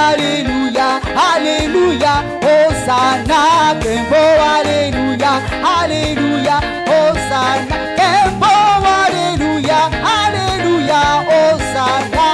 alléluia, alléluia, Hosanna, Kembo, alléluia, alléluia, Hosanna, Kembo, alléluia, alléluia, Hosanna,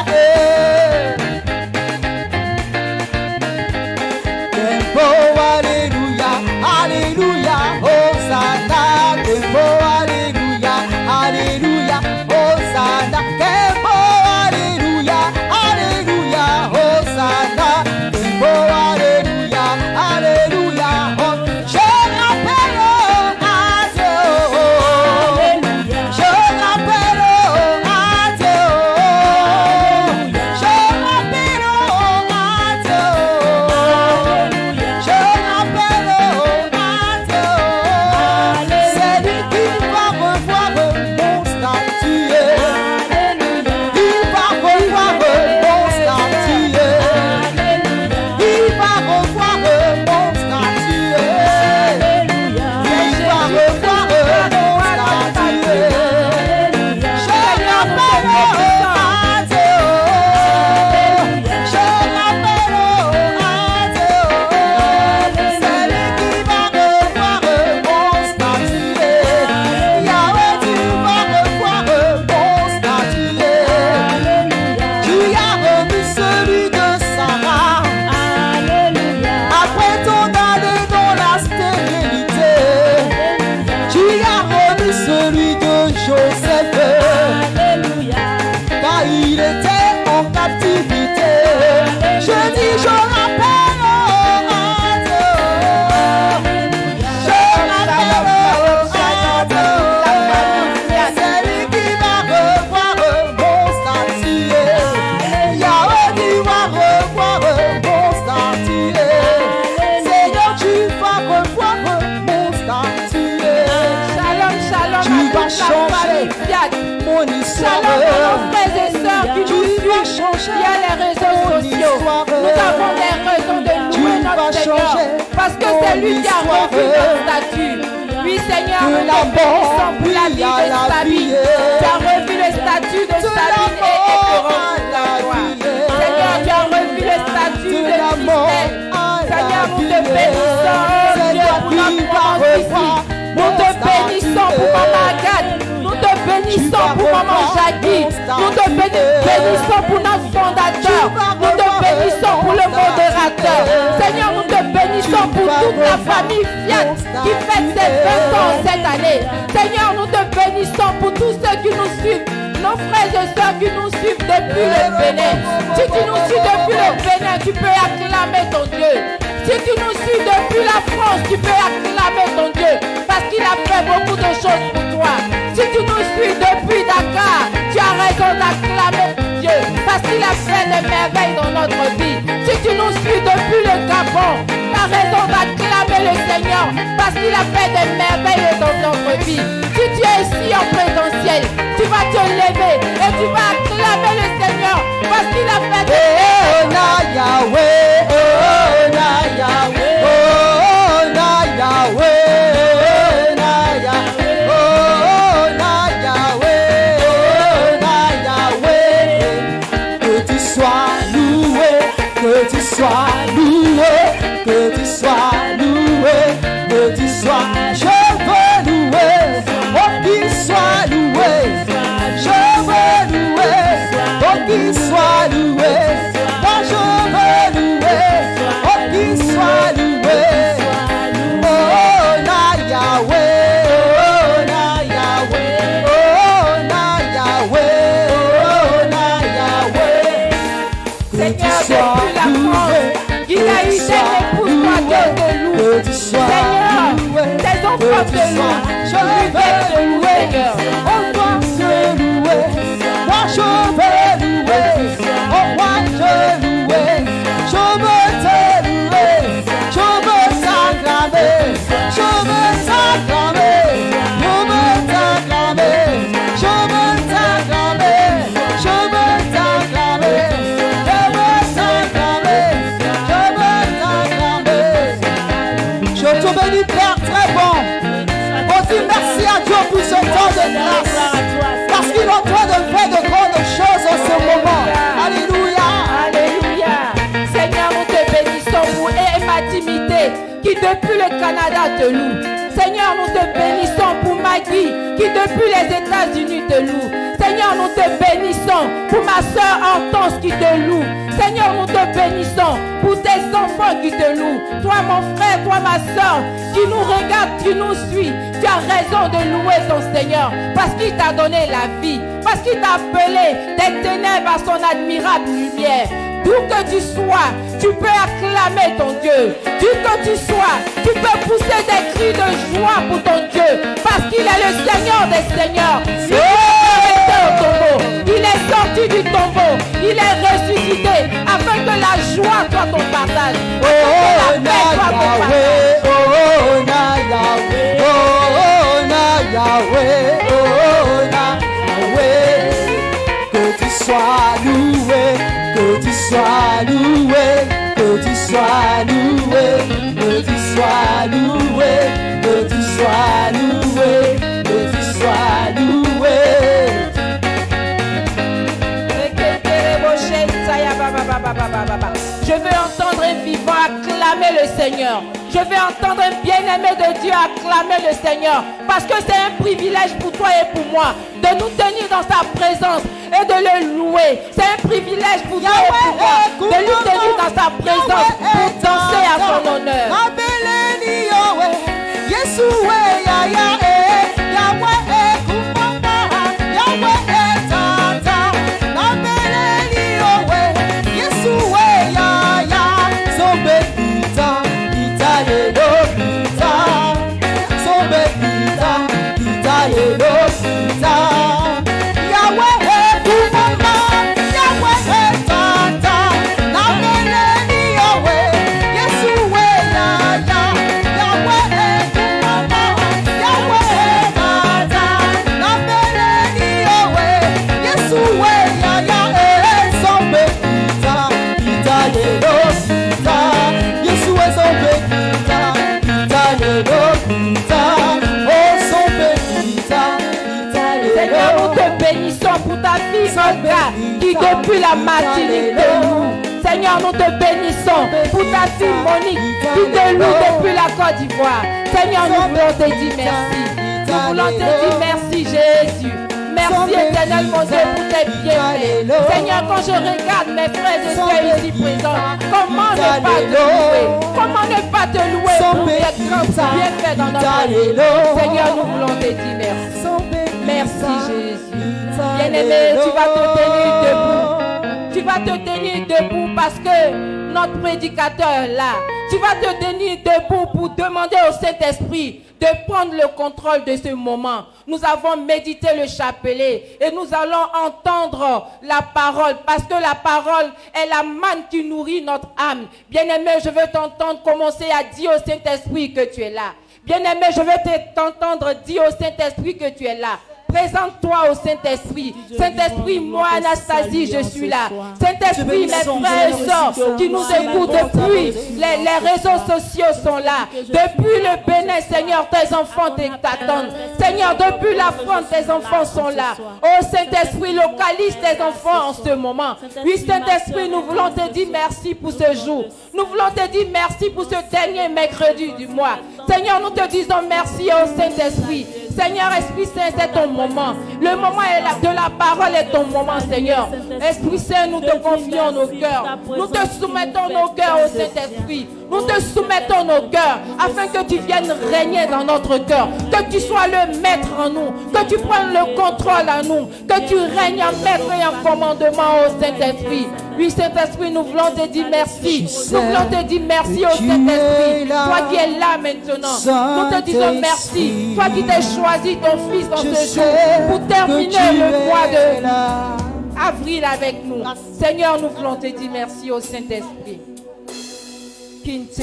Kembo, alléluia, alléluia, Hosanna, Kembo, alléluia, alléluia, Hosanna, Kembo, alléluia, alléluia, Hosanna, Kembo, alléluia, alléluia, je rappelle à Dieu, je rappelle à Dieu, je rappelle à Dieu, je rappelle à Dieu, c'est lui qui va revoir mon statut, il va revoir mon statut, il va revoir mon statut, il va revoir mon statut, je rappelle à Dieu, je rappelle à Dieu, c'est lui qui va revoir mon statut, Yahweh, tu vas revoir mon statut, tu as remis celui de Sarah, après ton année dans la stérilité, tu as remis celui de Joseph, car il était en captivité. Je dis, je rappelle à Dieu, je rappelle à Dieu, c'est lui qui va revoir mon statut, Yahweh, tu vas revoir mon statut, Seigneur, tu vas revoir mon statut, Shalom, shalom tu à vas toute la famille changer Fiat. mon histoire, Shalom à nos frères et sœurs qui tu nous vas suivent changer via les réseaux mon sociaux. histoire. Nous avons des raisons de Tu louer vas notre Seigneur changer parce que mon c'est lui qui a histoire. revu notre statut. Oui, Seigneur, De nous la te bénissons pour la mort, vie oui, à de la Sabine. vie. Tu as revu le statut de Sabine et Éperon pour la gloire. Seigneur, tu as revu le statut de Christelle. Seigneur, nous te bénissons, oh Dieu, pour notre présence ici. Nous te bénissons pour Maman Agathe. Nous te bénissons pour Maman Jackie. Nous te bénissons pour notre fondateur. Nous te bénissons pour le modérateur. Seigneur, nous te bénissons pour toute la famille Fiat qui fête ses 20 ans cette année. Seigneur, nous te bénissons pour tous ceux qui nous suivent. Nos frères et sœurs qui nous suivent depuis le Bénin. Si tu nous suis depuis le Bénin, tu peux acclamer ton Dieu. Si tu nous suis depuis la France, tu peux acclamer ton Dieu. Parce qu'il a fait beaucoup de choses pour toi. Si tu nous suis depuis Dakar, tu as raison d'acclamer Dieu. Parce qu'il a fait des merveilles dans notre vie. Si tu nous suis depuis le Gabon, tu as raison d'acclamer le Seigneur. Parce qu'il a fait des merveilles dans notre vie. Si tu es ici en présentiel, tu vas te lever et tu vas acclamer le Seigneur. Parce qu'il a fait des Oh na Yahweh, oh na Yahweh, oh na Yahweh, na Yahweh, oh na Yahweh, oh na Yahweh. Que tu sois loué, que tu sois loué, que tu sois loué, que tu sois. Je veux louer, oh qu'il soit loué. Je veux louer, oh qu'il soit loué. Moi je veux louer, oh qu'il soit loué. Oh na Yahweh, oh na Yahweh, oh na Yahweh, oh na Yahweh. Seigneur, depuis la France, il a eu des épouses-toi de loup. Seigneur, tes enfants te louent. Je veux te louer, Seigneur. On doit se louer. Moi je veux louer. Oh moi je louer. Je veux te louer. Je veux t'acclamer. Je veux t'acclamer. Je veux t'acclamer. Je veux t'acclamer. Je veux t'acclamer. Je veux t'acclamer. Je veux t'acclamer. Je te bénis Père très bon. On dit merci à Dieu pour ce temps de grâce. Parce qu'il est en train de faire de grandes choses au qui depuis le Canada te loue. Seigneur, nous te bénissons pour Maggie qui depuis les États-Unis te loue. Seigneur, nous te bénissons pour ma soeur Hortense qui te loue. Seigneur, nous te bénissons pour tes enfants qui te louent. Toi, mon frère, toi, ma soeur, qui nous regarde, qui nous suit, tu as raison de louer ton Seigneur parce qu'il t'a donné la vie, parce qu'il t'a appelé des ténèbres à son admirable lumière. D'où que tu sois, tu peux acclamer ton Dieu. D'où que tu sois, tu peux pousser des cris de joie pour ton Dieu. Parce qu'il est le Seigneur des Seigneurs. Il est sorti du tombeau. Il est ressuscité afin que la joie soit ton partage. Afin que la paix soit ton partage. Oh, na Yahweh. Oh, na Yahweh. Oh, na Yahweh. Que tu sois loué. Que tu sois loué, que tu sois loué, que tu sois loué, que tu sois loué, que tu sois loué. Je veux entendre un vivant acclamer le Seigneur. Je veux entendre un bien-aimé de Dieu acclamer le Seigneur. Parce que c'est un privilège pour toi et pour moi de nous tenir dans sa présence et de le louer. C'est un privilège pour toi et pour moi de nous tenir dans sa présence pour danser à son honneur. Qui depuis la Martinique te loue. Seigneur, nous te bénissons pour ta fille Monique qui te loue depuis la Côte d'Ivoire. Seigneur, nous voulons te dire merci. Nous voulons te dire merci Jésus. Merci éternel mon Dieu pour tes bienfaits. Seigneur, quand je regarde mes frères et sœurs ici présents, comment ne pas te louer? Comment ne pas te louer pour tes grands bienfaits dans notre vie? Seigneur, nous voulons te dire merci. Merci Jésus. Bien-aimé, tu vas te tenir debout. Tu vas te tenir debout parce que notre prédicateur est là. Tu vas te tenir debout pour demander au Saint-Esprit de prendre le contrôle de ce moment. Nous avons médité le chapelet et nous allons entendre la parole parce que la parole est la manne qui nourrit notre âme. Bien-aimé, je veux t'entendre commencer à dire au Saint-Esprit que tu es là. Bien-aimé, je veux t'entendre dire au Saint-Esprit que tu es là. Présente-toi au Saint-Esprit. Saint-Esprit, moi, Anastasie, je suis là. Saint-Esprit, mes frères et sœurs qui nous écoutent depuis les réseaux sociaux sont là. Depuis le Bénin, Seigneur, tes enfants t'attendent. Seigneur, depuis la France, tes enfants sont là. Oh Saint-Esprit, localise tes enfants en ce moment. Oui, Saint-Esprit, nous voulons te dire merci pour ce jour. Nous voulons te dire merci pour ce dernier mercredi du mois. Seigneur, nous te disons merci au Saint-Esprit. Seigneur, Esprit Saint, c'est ton moment. Le moment de la parole est ton moment, Seigneur. Esprit Saint, nous te confions nos cœurs. Nous te soumettons nos cœurs au Saint-Esprit. Nous te soumettons nos cœurs afin que tu viennes régner dans notre cœur. Que tu sois le maître en nous. Que tu prennes le contrôle en nous. Que tu règnes en maître et en commandement au Saint-Esprit. Oui, Saint-Esprit, nous voulons te dire merci. Nous voulons te dire merci au Saint-Esprit. Toi qui es là maintenant. Nous te disons merci. Toi qui t'es choisi ton fils dans ce jour pour terminer le mois de avril avec nous. Seigneur, nous voulons te dire merci au Saint-Esprit. Je sais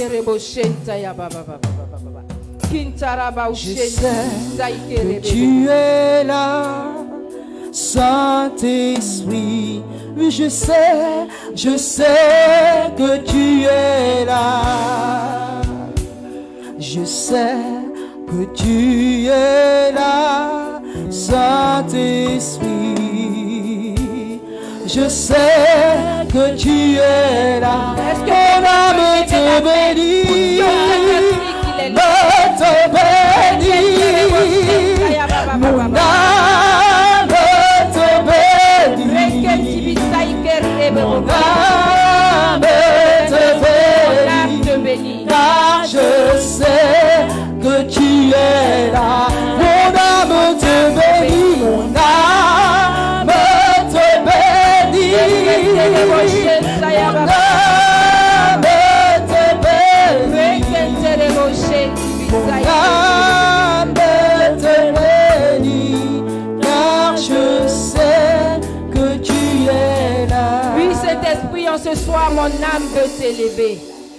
que tu es là, Saint-Esprit. Oui, je sais que tu es là. Je sais que tu es là, Saint-Esprit. Je sais que tu es là. Mon âme te bénit. Mon âme te bénit, car je sais que tu es là. Mon âme te bénit, mon âme te bénit. Mon âme te bénit. Mon âme te bénit, car je sais que tu es là. Oui, Saint-Esprit, en ce soir, mon âme veut t'élever.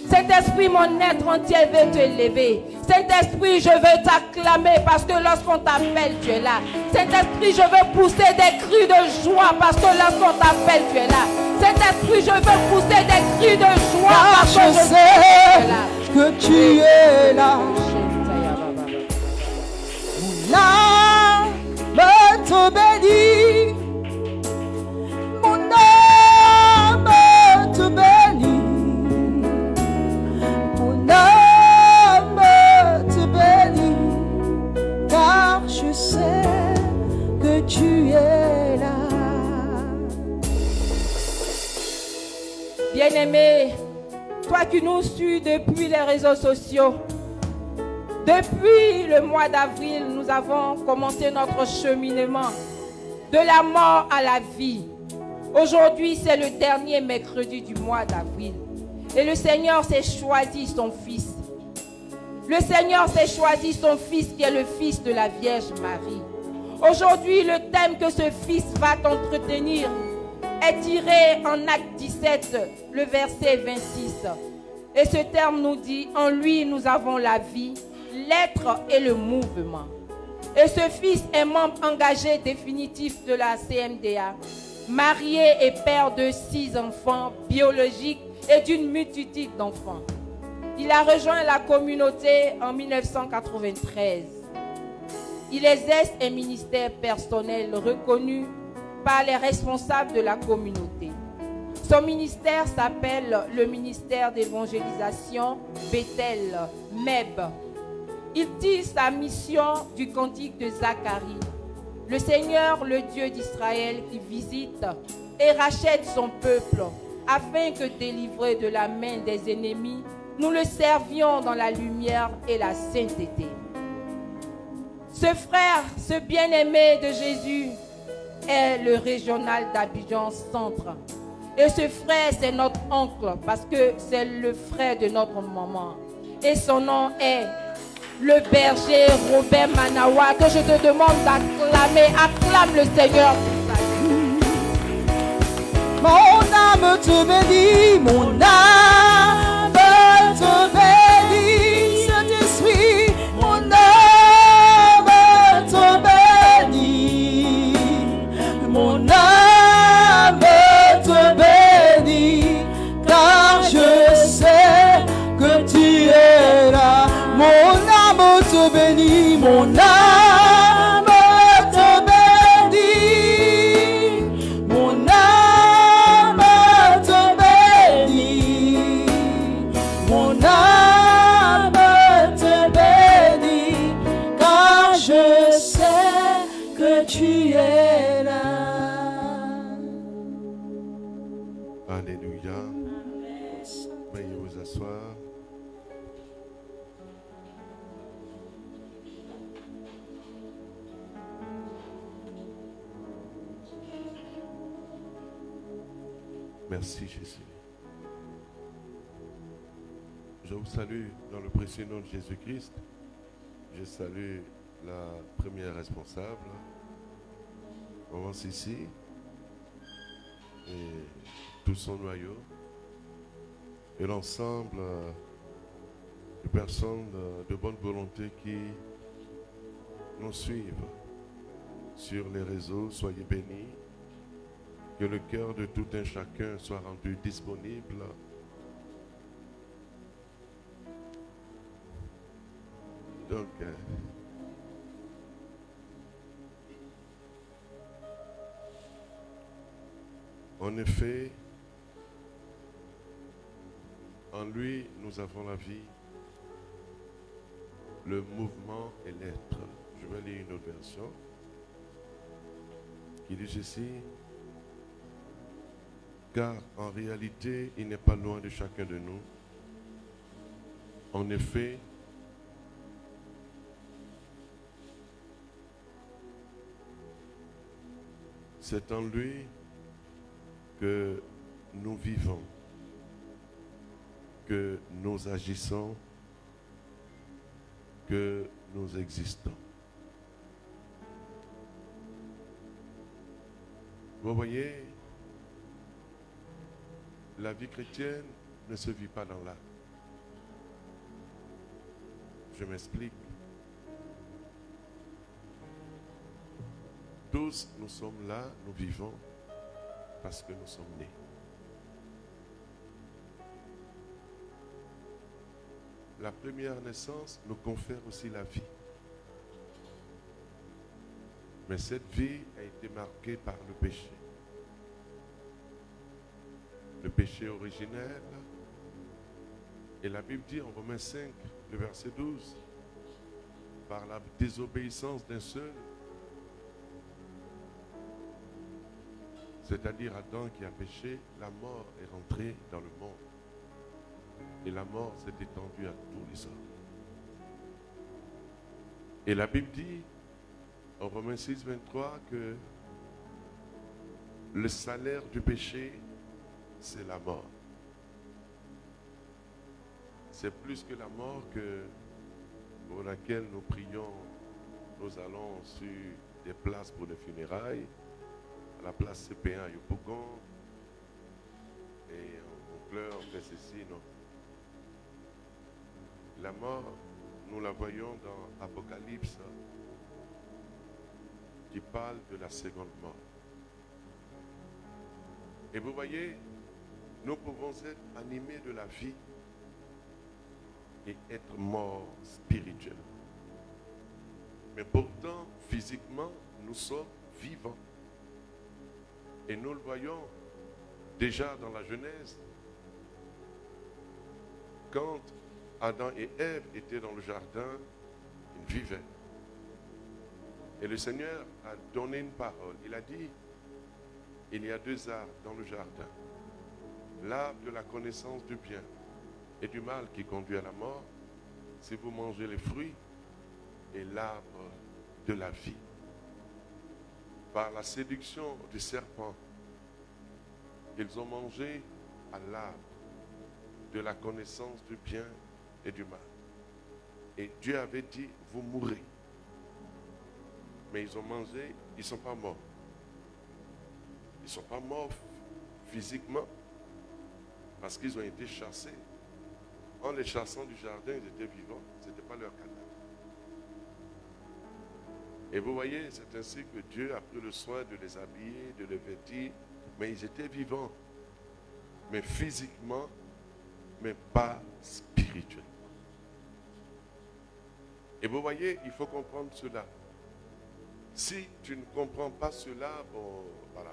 Saint-Esprit, mon être entier veut t'élever. Saint-Esprit, je veux t'acclamer parce que lorsqu'on t'appelle, tu es là. Saint-Esprit, je veux pousser des cris de joie parce que lorsqu'on t'appelle, tu es là. Saint-Esprit, je veux pousser des cris de joie parce que je sais que tu es là. Mon âme te bénit. Mon âme te bénit. Mon âme te bénit. Car je sais que tu es là. Bien-aimé, toi qui nous suis depuis les réseaux sociaux, depuis le mois d'avril, nous avons commencé notre cheminement de la mort à la vie. Aujourd'hui, c'est le dernier mercredi du mois d'avril. Et le Seigneur s'est choisi son Fils. Le Seigneur s'est choisi son Fils qui est le Fils de la Vierge Marie. Aujourd'hui, le thème que ce Fils va t'entretenir est tiré en Acte 17, le verset 26. Et ce terme nous dit, en lui nous avons la vie, l'être et le mouvement. Et ce Fils est membre engagé définitif de la CMDA, marié et père de 6 enfants biologiques et d'une multitude d'enfants. Il a rejoint la communauté en 1993. Il exerce un ministère personnel reconnu par les responsables de la communauté. Son ministère s'appelle le ministère d'évangélisation Bethel, MEB. Il tire sa mission du cantique de Zacharie. Le Seigneur, le Dieu d'Israël, qui visite et rachète son peuple, afin que, délivrés de la main des ennemis, nous le servions dans la lumière et la sainteté. Ce frère, ce bien-aimé de Jésus, est le régional d'Abidjan Centre. Et ce frère, c'est notre oncle, parce que c'est le frère de notre maman. Et son nom est le berger Robert Manawa, que je te demande d'acclamer. Acclame le Seigneur. Mon âme te bénit, mon âme te bénit, Saint-Esprit, mon âme te bénit, mon âme te bénit, car je sais que tu es là. Mon âme te bénit, mon âme te bénit, mon âme te bénit, mon âme te bénit, car je sais que tu es là. Alléluia. Veuillez vous asseoir. Merci Jésus. Je vous salue dans le précieux nom de Jésus-Christ. Je salue la première responsable, Maman Sissi, et tout son noyau, et l'ensemble de personnes de bonne volonté qui nous suivent sur les réseaux. Soyez bénis. Que le cœur de tout un chacun soit rendu disponible donc en effet, en lui nous avons la vie, le mouvement et l'être. Je vais lire une autre version qui dit ceci: car en réalité, il n'est pas loin de chacun de nous. En effet, c'est en lui que nous vivons, que nous agissons, que nous existons. Vous voyez, la vie chrétienne ne se vit pas dans l'art. Je m'explique. Tous, nous sommes là, nous vivons parce que nous sommes nés. La première naissance nous confère aussi la vie. Mais cette vie a été marquée par le péché. Le péché originel. Et la Bible dit en Romains 5, le verset 12, par la désobéissance d'un seul, c'est-à-dire Adam qui a péché, la mort est rentrée dans le monde. Et la mort s'est étendue à tous les hommes. Et la Bible dit, en Romains 6, 23, que le salaire du péché, c'est la mort. C'est plus que la mort pour laquelle nous prions. Nous allons sur des places pour les funérailles, à la place CP1 à Yopougon, et on pleure, on fait ceci, non. La mort, nous la voyons dans Apocalypse, qui parle de la seconde mort. Et vous voyez, nous pouvons être animés de la vie et être morts spirituellement. Mais pourtant, physiquement, nous sommes vivants. Et nous le voyons déjà dans la Genèse. Quand Adam et Ève étaient dans le jardin, ils vivaient. Et le Seigneur a donné une parole. Il a dit, il y a deux arbres dans le jardin. L'arbre de la connaissance du bien et du mal qui conduit à la mort, si vous mangez les fruits, et l'arbre de la vie. Par la séduction du serpent, ils ont mangé à l'arbre de la connaissance du bien et du mal. Et Dieu avait dit, vous mourrez. Mais ils ont mangé, ils ne sont pas morts. Ils ne sont pas morts physiquement parce qu'ils ont été chassés. En les chassant du jardin, ils étaient vivants. Ce n'était pas leur cadavre. Et vous voyez, c'est ainsi que Dieu a pris le soin de les habiller, de les vêtir. Mais ils étaient vivants. Mais physiquement, mais pas spirituellement. Et vous voyez, il faut comprendre cela. Si tu ne comprends pas cela, bon, voilà.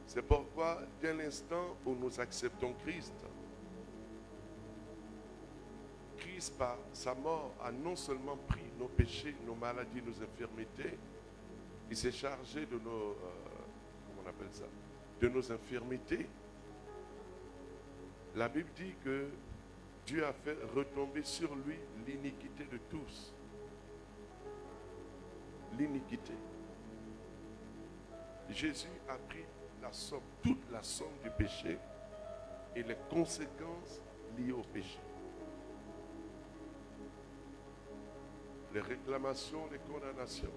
C'est pourquoi, dès l'instant où nous acceptons Christ, Christ, par sa mort, a non seulement pris nos péchés, nos maladies, nos infirmités, il s'est chargé de nos, comment on appelle ça, de nos infirmités. La Bible dit que Dieu a fait retomber sur lui l'iniquité de tous. L'iniquité. Jésus a pris la somme, toute la somme du péché et les conséquences liées au péché. Les réclamations, les condamnations.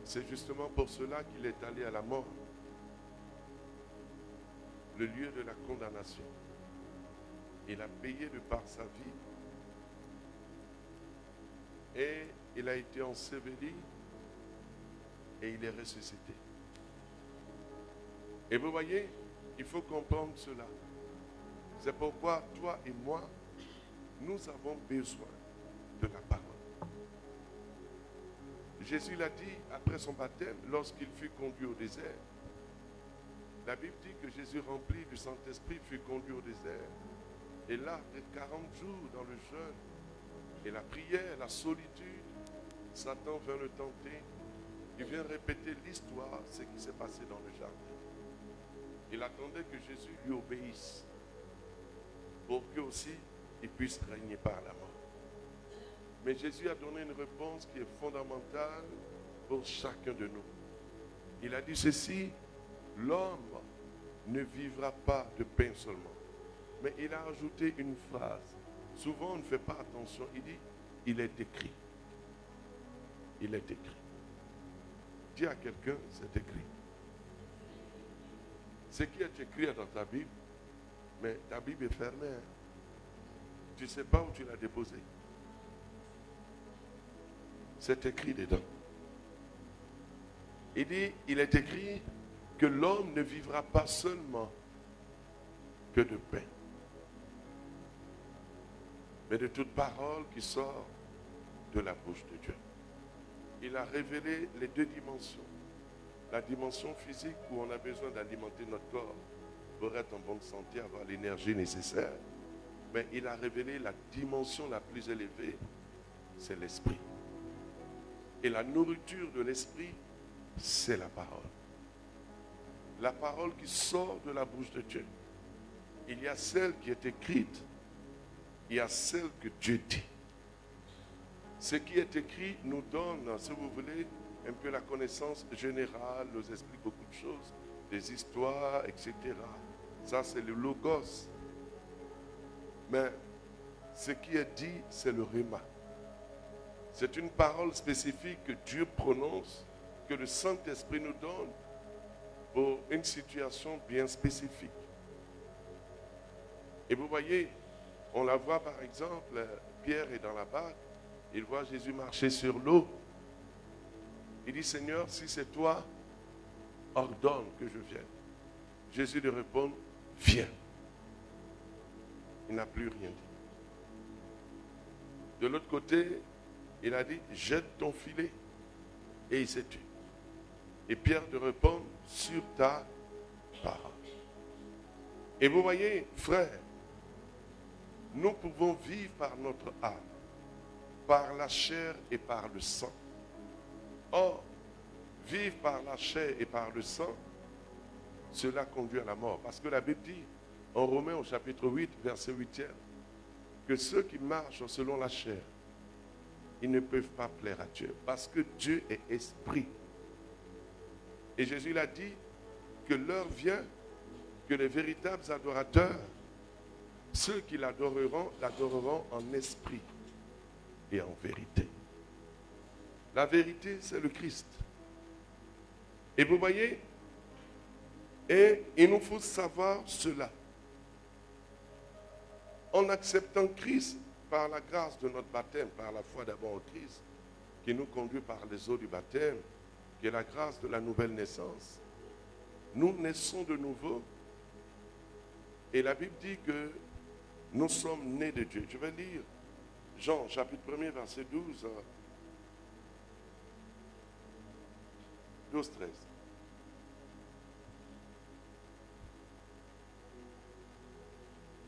C'est justement pour cela qu'il est allé à la mort. Le lieu de la condamnation. Il a payé de par sa vie. Et il a été enseveli et il est ressuscité. Et vous voyez, il faut comprendre cela. C'est pourquoi toi et moi, nous avons besoin de la parole. Jésus l'a dit après son baptême, lorsqu'il fut conduit au désert. La Bible dit que Jésus, rempli du Saint-Esprit, fut conduit au désert. Et là, après 40 jours dans le jeûne et la prière, la solitude, Satan vient le tenter. Il vient répéter l'histoire, ce qui s'est passé dans le jardin. Il attendait que Jésus lui obéisse pour que aussi il puisse régner par la mort. Mais Jésus a donné une réponse qui est fondamentale pour chacun de nous. Il a dit ceci: l'homme ne vivra pas de pain seulement. Mais il a ajouté une phrase. Souvent on ne fait pas attention. Il dit: il est écrit. Il est écrit. Dis à quelqu'un: c'est écrit. Ce qui est écrit dans ta Bible, mais ta Bible est fermée. Hein? Tu ne sais pas où tu l'as déposée. C'est écrit dedans. Il dit: il est écrit que l'homme ne vivra pas seulement que de pain, mais de toute parole qui sort de la bouche de Dieu. Il a révélé les deux dimensions. La dimension physique où on a besoin d'alimenter notre corps pour être en bonne santé, avoir l'énergie nécessaire. Mais il a révélé la dimension la plus élevée, c'est l'esprit. Et la nourriture de l'esprit, c'est la parole. La parole qui sort de la bouche de Dieu. Il y a celle qui est écrite, il y a celle que Dieu dit. Ce qui est écrit nous donne, si vous voulez, un peu la connaissance générale, nous explique beaucoup de choses, des histoires, etc. Ça, c'est le logos. Mais ce qui est dit, c'est le rhéma. C'est une parole spécifique que Dieu prononce, que le Saint-Esprit nous donne pour une situation bien spécifique. Et vous voyez, on la voit par exemple, Pierre est dans la barque, il voit Jésus marcher sur l'eau. Il dit: Seigneur, si c'est toi, ordonne que je vienne. Jésus lui répond: viens. Il n'a plus rien dit. De l'autre côté, il a dit: jette ton filet. Et il s'est tué. Et Pierre lui répond: sur ta parole. Et vous voyez, frère, nous pouvons vivre par notre âme, par la chair et par le sang. Or, vivre par la chair et par le sang, cela conduit à la mort. Parce que la Bible dit, en Romains au chapitre 8, verset 8, que ceux qui marchent selon la chair, ils ne peuvent pas plaire à Dieu. Parce que Dieu est esprit. Et Jésus l'a dit que l'heure vient que les véritables adorateurs, ceux qui l'adoreront en esprit et en vérité. La vérité, c'est le Christ. Et vous voyez, et il nous faut savoir cela. En acceptant Christ par la grâce de notre baptême, par la foi d'abord en Christ, qui nous conduit par les eaux du baptême, qui est la grâce de la nouvelle naissance, nous naissons de nouveau. Et la Bible dit que nous sommes nés de Dieu. Je vais lire Jean, chapitre 1er, verset 12. 12, 13.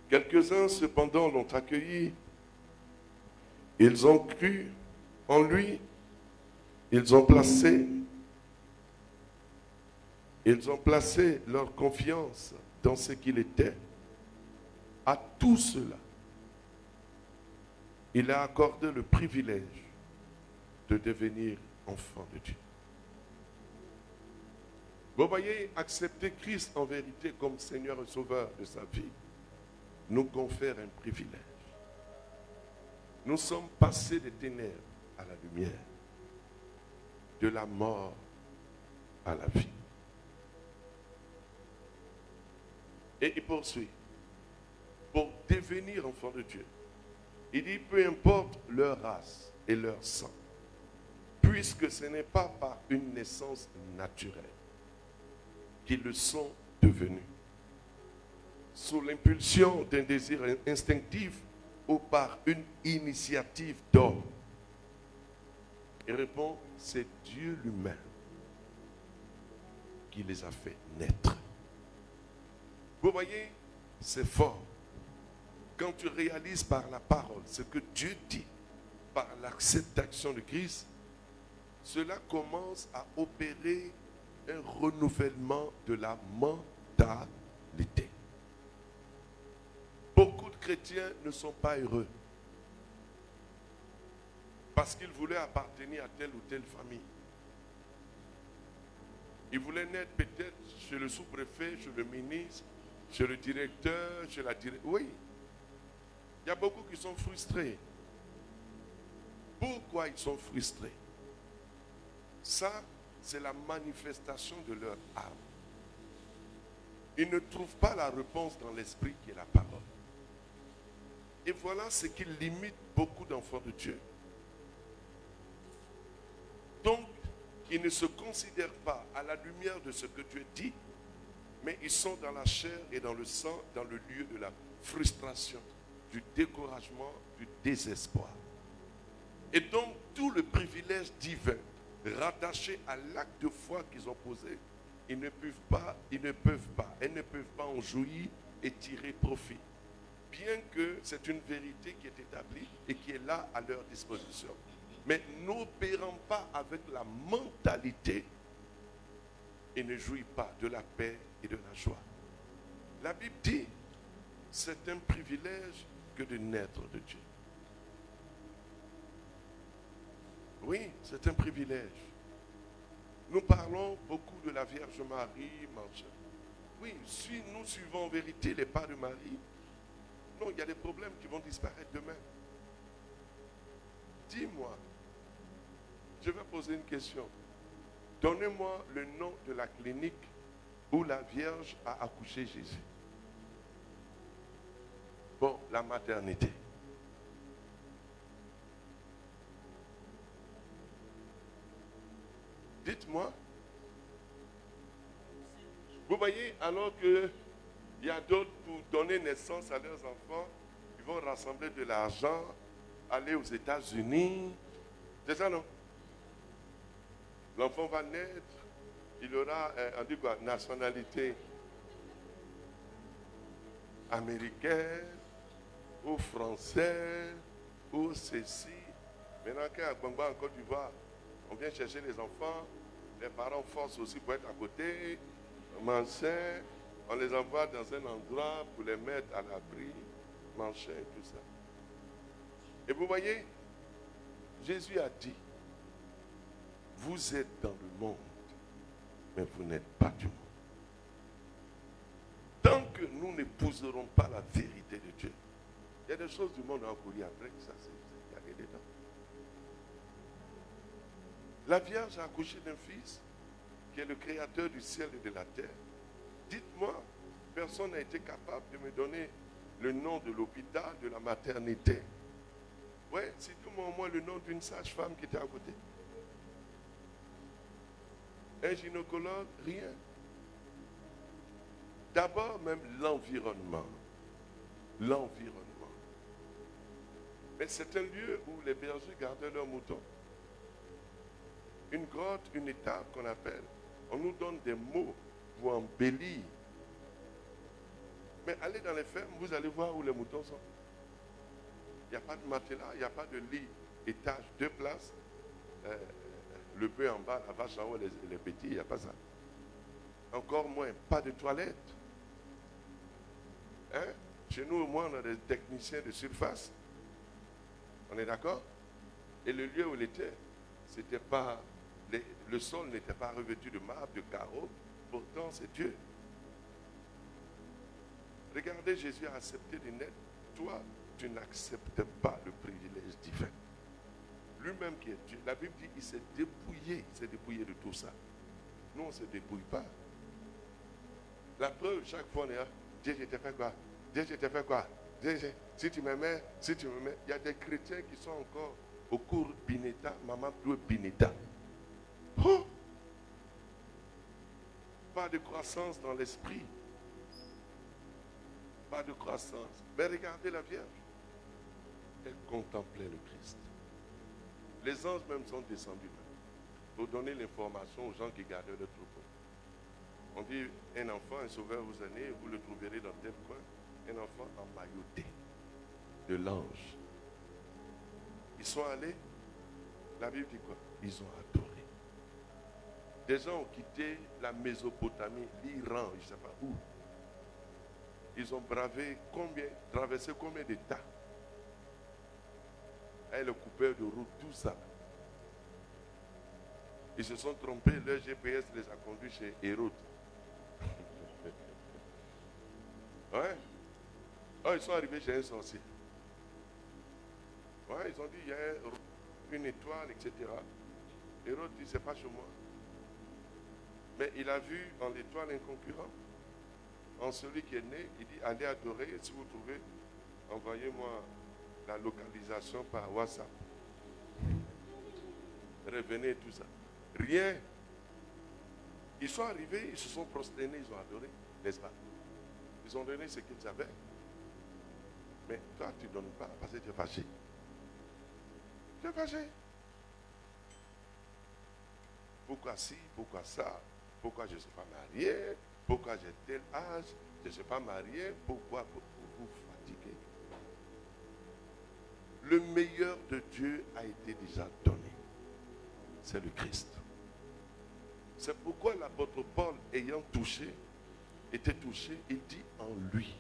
Quelques-uns cependant l'ont accueilli. Ils ont cru en lui. Ils ont placé leur confiance dans ce qu'il était. À tout cela, il a accordé le privilège de devenir enfant de Dieu. Vous voyez, accepter Christ en vérité comme Seigneur et Sauveur de sa vie nous confère un privilège. Nous sommes passés des ténèbres à la lumière, de la mort à la vie. Et il poursuit. Pour devenir enfant de Dieu, il dit: peu importe leur race et leur sang, puisque ce n'est pas par une naissance naturelle qu'ils le sont devenus, sous l'impulsion d'un désir instinctif ou par une initiative d'homme. Il répond: c'est Dieu lui-même qui les a fait naître. Vous voyez, c'est fort. Quand tu réalises par la parole ce que Dieu dit, par l'acceptation de Christ, cela commence à opérer un renouvellement de la mentalité. Beaucoup de chrétiens ne sont pas heureux parce qu'ils voulaient appartenir à telle ou telle famille. Ils voulaient naître peut-être chez le sous-préfet, chez le ministre, chez le directeur, chez la directrice. Oui, il y a beaucoup qui sont frustrés. Pourquoi ils sont frustrés? Ça, c'est la manifestation de leur âme. Ils ne trouvent pas la réponse dans l'esprit qui est la parole. Et voilà ce qui limite beaucoup d'enfants de Dieu. Donc, ils ne se considèrent pas à la lumière de ce que Dieu dit, mais ils sont dans la chair et dans le sang, dans le lieu de la frustration, du découragement, du désespoir. Et donc, tout le privilège divin rattaché à l'acte de foi qu'ils ont posé, elles ne peuvent pas en jouir et tirer profit. Bien que c'est une vérité qui est établie et qui est là à leur disposition. Mais n'opérant pas avec la mentalité et ne jouit pas de la paix et de la joie. La Bible dit, c'est un privilège que de naître de Dieu. Oui, c'est un privilège. Nous parlons beaucoup de la Vierge Marie, machin. Oui, si nous suivons en vérité les pas de Marie, non, il y a des problèmes qui vont disparaître demain. Dis-moi, je vais poser une question. Donnez-moi le nom de la clinique où la Vierge a accouché Jésus. Bon, la maternité. Dites-moi. Vous voyez, alors qu'il y a d'autres pour donner naissance à leurs enfants, ils vont rassembler de l'argent, aller aux États-Unis. C'est ça, non? L'enfant va naître, il aura, on dit quoi, nationalité américaine, ou français, ou ceci. Maintenant qu'à Gbangba, en Côte d'Ivoire, on vient chercher les enfants, les parents forcent aussi pour être à côté, manger, on les envoie dans un endroit pour les mettre à l'abri, manger et tout ça. Et vous voyez, Jésus a dit, vous êtes dans le monde, mais vous n'êtes pas du monde. Tant que nous n'épouserons pas la vérité de Dieu, il y a des choses du monde à courir après, ça c'est carré dedans. La Vierge a accouché d'un fils qui est le créateur du ciel et de la terre. Dites-moi, personne n'a été capable de me donner le nom de l'hôpital, de la maternité. Oui, citez-moi au moins le nom d'une sage-femme qui était à côté. Un gynécologue, rien. D'abord même l'environnement. L'environnement. Mais c'est un lieu où les bergers gardaient leurs moutons. Une grotte, une étape qu'on appelle. On nous donne des mots pour embellir. Mais allez dans les fermes, vous allez voir où les moutons sont. Il n'y a pas de matelas, il n'y a pas de lit, étage, 2 places. Le bœuf en bas, la vache en haut, les petits, il n'y a pas ça. Encore moins, pas de toilette. Hein? Chez nous, au moins, on a des techniciens de surface. On est d'accord? Et le lieu où il était, c'était pas, le sol n'était pas revêtu de marbre, de carreaux. Pourtant, c'est Dieu. Regardez, Jésus a accepté de naître. Toi, tu n'acceptes pas le privilège divin. Lui-même qui est Dieu. La Bible dit qu'il s'est dépouillé de tout ça. Nous, on ne se dépouille pas. La preuve, chaque fois, on est là. Dieu, je t'ai fait quoi? Dieu, je t'ai fait quoi? Dieu, si tu m'aimais, il y a des chrétiens qui sont encore au cours Bineta, maman doit Bineta. Oh! Pas de croissance dans l'esprit. Pas de croissance. Mais regardez la Vierge. Elle contemplait le Christ. Les anges même sont descendus pour donner l'information aux gens qui gardaient le troupeau. On dit, un enfant, un sauveur vous en est, vous le trouverez dans tel coin. Un enfant emmailloté de l'ange. Ils sont allés, la Bible dit quoi? Ils ont adoré. Des gens ont quitté la Mésopotamie, l'Iran, je ne sais pas où. Ils ont traversé combien d'États avec le coupeur de route, tout ça. Ils se sont trompés, leur GPS les a conduits chez Hérode. Ouais. Oh, ils sont arrivés chez un sorcier. Ouais, ils ont dit, il y a une étoile, etc. Hérode dit, c'est pas chez moi. Mais il a vu en l'étoile un concurrent. En celui qui est né, il dit, allez adorer, et si vous trouvez, envoyez-moi la localisation par WhatsApp. Revenez, tout ça. Rien. Ils sont arrivés, ils se sont prosternés, ils ont adoré, n'est-ce pas? Ils ont donné ce qu'ils avaient. Mais toi, tu ne donnes pas parce que tu es fâché. Tu es fâché. Pourquoi ci, pourquoi ça? Pourquoi je ne suis pas marié? Pourquoi j'ai tel âge? Je ne suis pas marié. Pourquoi vous fatiguez? Le meilleur de Dieu a été déjà donné. C'est le Christ. C'est pourquoi l'apôtre Paul, ayant été touché, il dit en lui.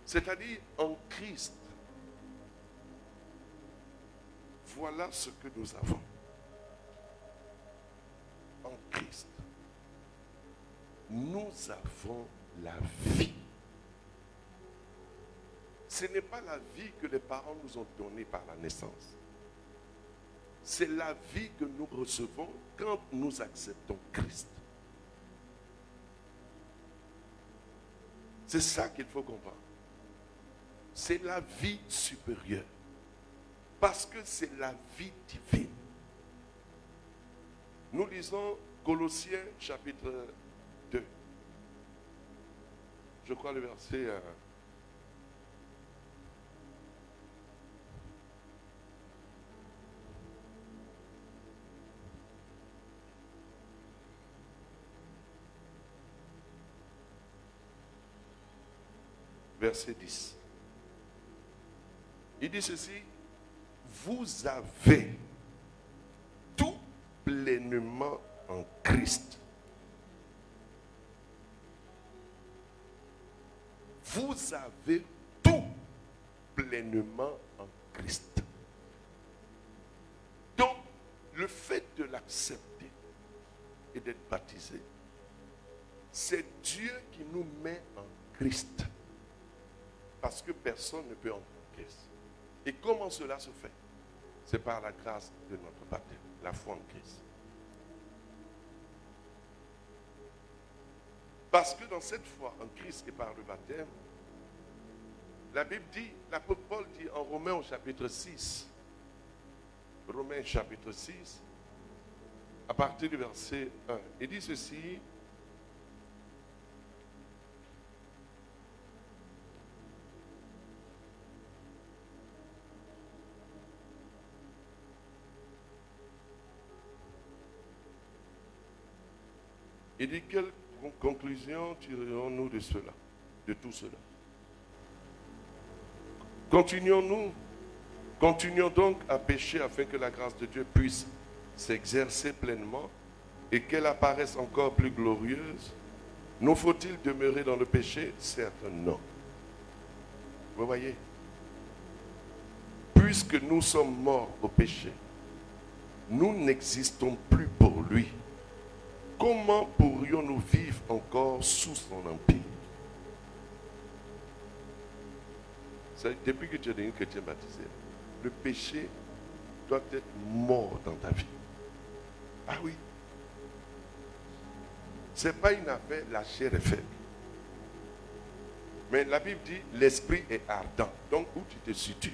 C'est-à-dire en Christ. Voilà ce que nous avons. En Christ. Nous avons la vie. Ce n'est pas la vie que les parents nous ont donnée par la naissance. C'est la vie que nous recevons quand nous acceptons Christ. C'est ça qu'il faut comprendre. C'est la vie supérieure. Parce que c'est la vie divine. Nous lisons Colossiens chapitre 2. Je crois le verset... verset 10. Il dit ceci, vous avez tout pleinement en Christ. Vous avez tout pleinement en Christ. Donc, le fait de l'accepter et d'être baptisé, c'est Dieu qui nous met en Christ. Parce que personne ne peut entrer en Christ. Et comment cela se fait? C'est par la grâce de notre baptême, la foi en Christ. Parce que dans cette foi en Christ et par le baptême, la Bible dit, l'apôtre Paul dit en Romains au chapitre 6, Romains chapitre 6, à partir du verset 1, il dit ceci, il dit, quelle conclusion tirerons-nous de cela, de tout cela? Continuons donc à pécher afin que la grâce de Dieu puisse s'exercer pleinement et qu'elle apparaisse encore plus glorieuse. Nous faut-il demeurer dans le péché? Certes, non. Vous voyez? Puisque nous sommes morts au péché, nous n'existons plus pour lui. Comment pourrions-nous vivre encore sous son empire? Depuis que tu es devenu chrétien baptisé, le péché doit être mort dans ta vie. Ah oui. Ce n'est pas une affaire, la chair est faible. Mais la Bible dit, l'esprit est ardent. Donc, où tu te situes?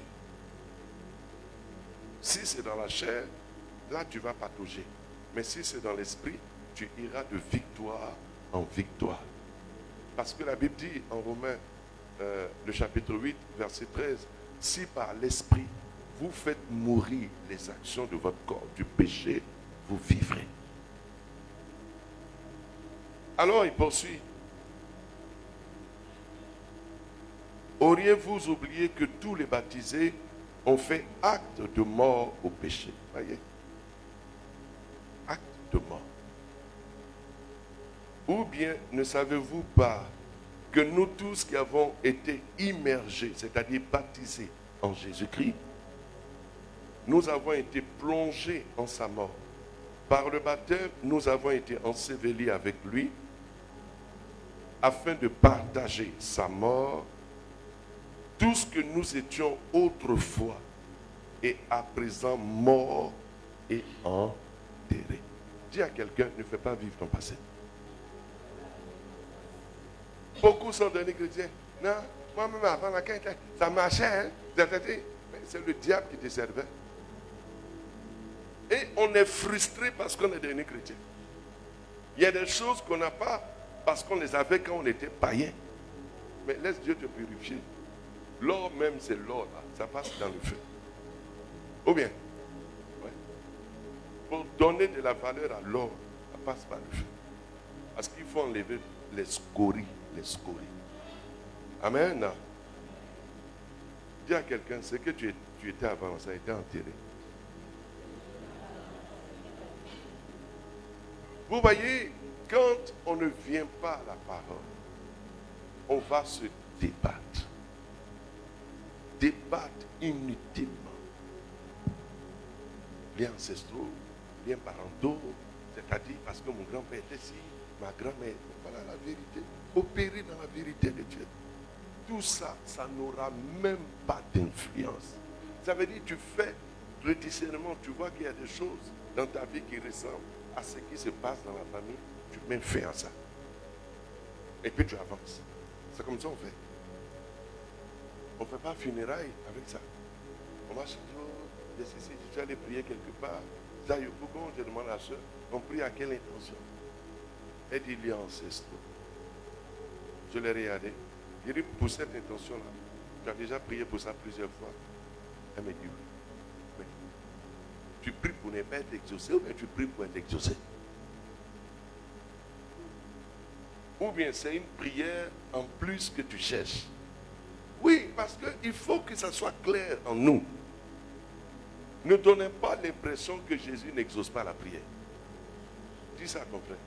Si c'est dans la chair, là tu vas patauger. Mais si c'est dans l'esprit, tu iras de victoire en victoire. Parce que la Bible dit en Romains, le chapitre 8, verset 13, si par l'esprit vous faites mourir les actions de votre corps, du péché, vous vivrez. Alors il poursuit. Auriez-vous oublié que tous les baptisés ont fait acte de mort au péché? Voyez? de mort. Ou bien ne savez-vous pas que nous tous qui avons été immergés, c'est-à-dire baptisés en Jésus-Christ, nous avons été plongés en sa mort. Par le baptême, nous avons été ensevelis avec lui afin de partager sa mort. Tout ce que nous étions autrefois est à présent mort et enterré. Dis à quelqu'un, ne fais pas vivre ton passé. Beaucoup sont devenus chrétiens. Non, moi-même avant la quinzaine, ça marchait. Hein? C'est le diable qui te servait. Et on est frustré parce qu'on est devenu chrétien. Il y a des choses qu'on n'a pas parce qu'on les avait quand on était païen. Mais laisse Dieu te purifier. L'or même, c'est l'or là. Ça passe dans le feu. Ou bien, ouais. Pour donner de la valeur à l'or, ça passe par le feu. Parce qu'il faut enlever les scories. Les scories. Amen. Dis à quelqu'un, ce que tu étais avant, ça a été enterré. Vous voyez, quand on ne vient pas à la parole, on va se débattre. Débattre inutilement. Liens ancestraux, liens parentaux, c'est-à-dire parce que mon grand-père était ici, ma grand-mère, voilà la vérité. Opérer dans la vérité de Dieu. Tout ça, ça n'aura même pas d'influence. Ça veut dire que tu fais le discernement, tu vois qu'il y a des choses dans ta vie qui ressemblent à ce qui se passe dans la famille, tu mets fin à ça. Et puis tu avances. C'est comme ça qu'on fait. On ne fait pas funérailles avec ça. On va changer, je suis allé prier quelque part. Zayopougon, je demande à la soeur, on prie à quelle intention? Elle dit, il y a ancestraux. Je l'ai regardé. Il dit, pour cette intention-là, tu as déjà prié pour ça plusieurs fois. Elle me dit, oui. Mais tu pries pour ne pas être exaucé ou bien tu pries pour être exaucé? Ou bien c'est une prière en plus que tu cherches? Oui, parce qu'il faut que ça soit clair en nous. Ne donnez pas l'impression que Jésus n'exauce pas la prière. Dis ça à ton frère.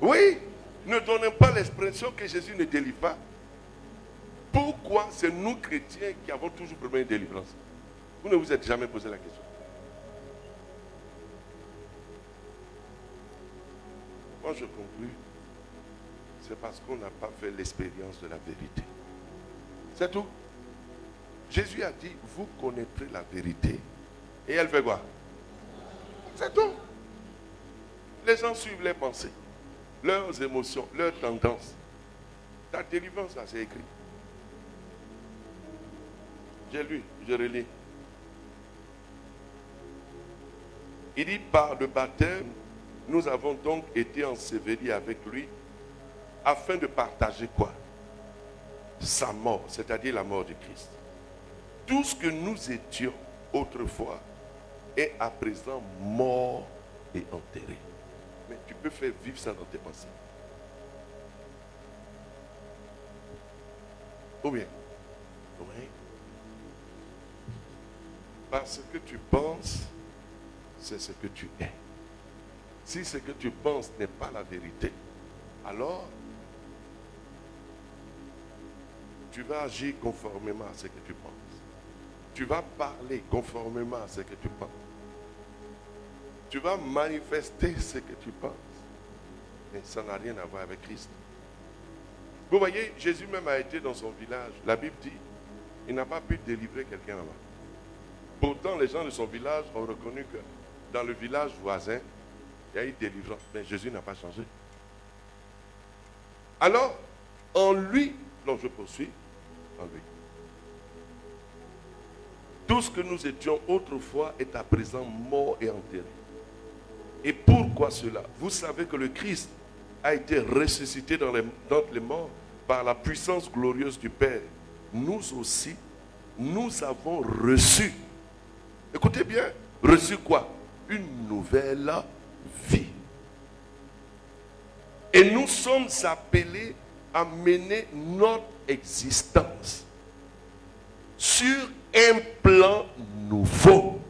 Oui, ne donnez pas l'expression que Jésus ne délivre pas. Pourquoi c'est nous chrétiens qui avons toujours besoin de délivrance? Vous ne vous êtes jamais posé la question. Quand je conclus, c'est parce qu'on n'a pas fait l'expérience de la vérité. C'est tout. Jésus a dit, vous connaîtrez la vérité. Et elle fait quoi? C'est tout. Les gens suivent les pensées, leurs émotions, leurs tendances. Ta délivrance, là, c'est écrit. J'ai lu, je relis. Il dit, par le baptême, nous avons donc été ensevelis avec lui afin de partager quoi? Sa mort, c'est-à-dire la mort de Christ. Tout ce que nous étions autrefois est à présent mort et enterré. Mais tu peux faire vivre ça dans tes pensées. Ou bien, oui. Parce que tu penses, c'est ce que tu es. Si ce que tu penses n'est pas la vérité, alors tu vas agir conformément à ce que tu penses. Tu vas parler conformément à ce que tu penses. Tu vas manifester ce que tu penses. Mais ça n'a rien à voir avec Christ. Vous voyez, Jésus même a été dans son village. La Bible dit, il n'a pas pu délivrer quelqu'un là-bas. Pourtant, les gens de son village ont reconnu que dans le village voisin, il y a eu délivrance. Mais Jésus n'a pas changé. Alors, en lui, non, je poursuis, en lui. Tout ce que nous étions autrefois est à présent mort et enterré. Et pourquoi cela? Vous savez que le Christ a été ressuscité d'entre les morts par la puissance glorieuse du Père. Nous aussi, nous avons reçu. Écoutez bien, reçu quoi? Une nouvelle vie. Et nous sommes appelés à mener notre existence sur un plan nouveau.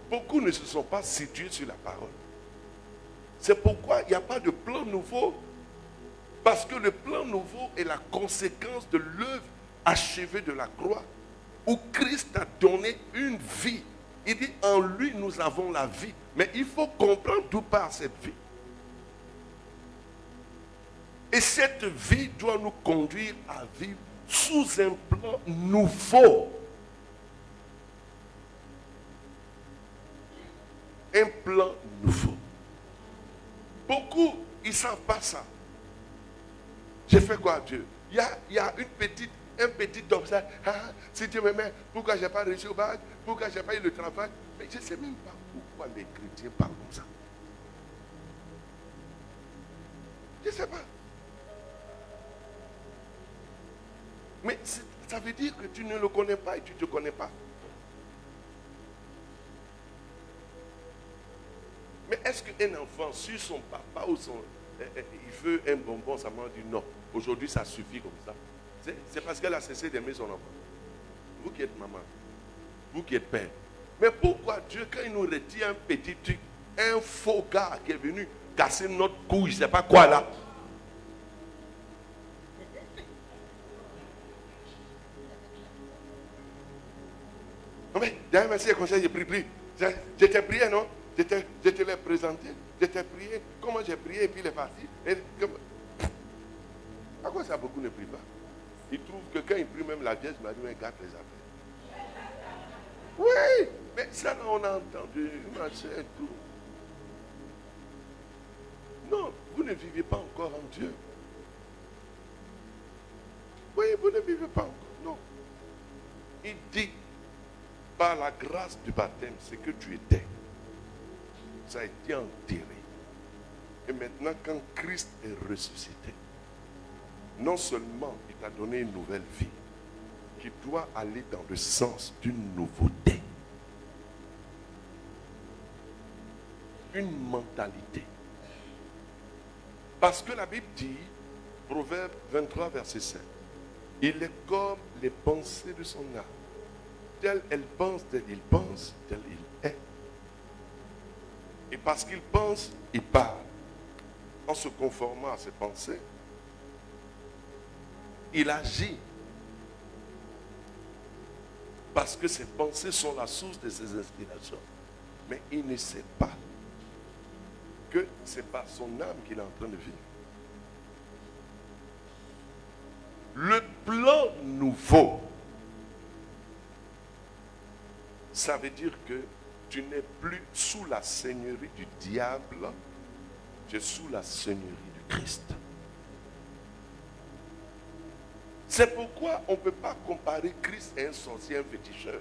beaucoup ne se sont pas situés sur la parole. C'est pourquoi il n'y a pas de plan nouveau. Parce que le plan nouveau est la conséquence de l'œuvre achevée de la croix, où Christ a donné une vie. Il dit, en lui, nous avons la vie. Mais il faut comprendre d'où part cette vie. Et cette vie doit nous conduire à vivre sous un plan nouveau. Un plan nouveau. Beaucoup, ils ne savent pas ça. J'ai fait quoi à Dieu? Il y a un petit obstacle. Ah, si Dieu m'aimait, pourquoi je n'ai pas réussi au bac? Pourquoi je n'ai pas eu le travail? Mais je ne sais même pas pourquoi les chrétiens parlent comme ça. Je ne sais pas. Mais ça veut dire que tu ne le connais pas et tu ne te connais pas. Mais est-ce qu'un enfant, sur son papa ou il veut un bonbon, sa maman dit non. Aujourd'hui, ça suffit comme ça. C'est parce qu'elle a cessé d'aimer son enfant. Vous qui êtes maman, vous qui êtes père. Mais pourquoi Dieu, quand il nous retire un petit truc, un faux gars qui est venu casser notre couille, je ne sais pas quoi là. Non mais, derrière merci, conseil, j'ai pris. Je t'ai prié, non? Je te l'ai présenté, je t'ai prié. Comment j'ai prié et puis il est parti. À quoi ça, beaucoup ne prient pas? Ils trouvent que quand ils prient, même la Vierge m'a dit, mais garde les affaires. Oui, mais ça, là, on a entendu, ma soeur, tout. Non, vous ne vivez pas encore en Dieu. Oui, vous ne vivez pas encore, non. Il dit, par la grâce du baptême, c'est que tu étais. Ça a été enterré. Et maintenant, quand Christ est ressuscité, non seulement il t'a donné une nouvelle vie, qui doit aller dans le sens d'une nouveauté, une mentalité. Parce que la Bible dit, Proverbe 23, verset 7, il est comme les pensées de son âme. Tel elle pense, tel il pense, tel il est. Et parce qu'il pense, il parle. En se conformant à ses pensées, il agit. Parce que ses pensées sont la source de ses inspirations. Mais il ne sait pas que c'est par son âme qu'il est en train de vivre. Le plan nouveau, ça veut dire que tu n'es plus sous la seigneurie du diable, tu es sous la seigneurie du Christ. C'est pourquoi on ne peut pas comparer Christ à un sorcier, un féticheur.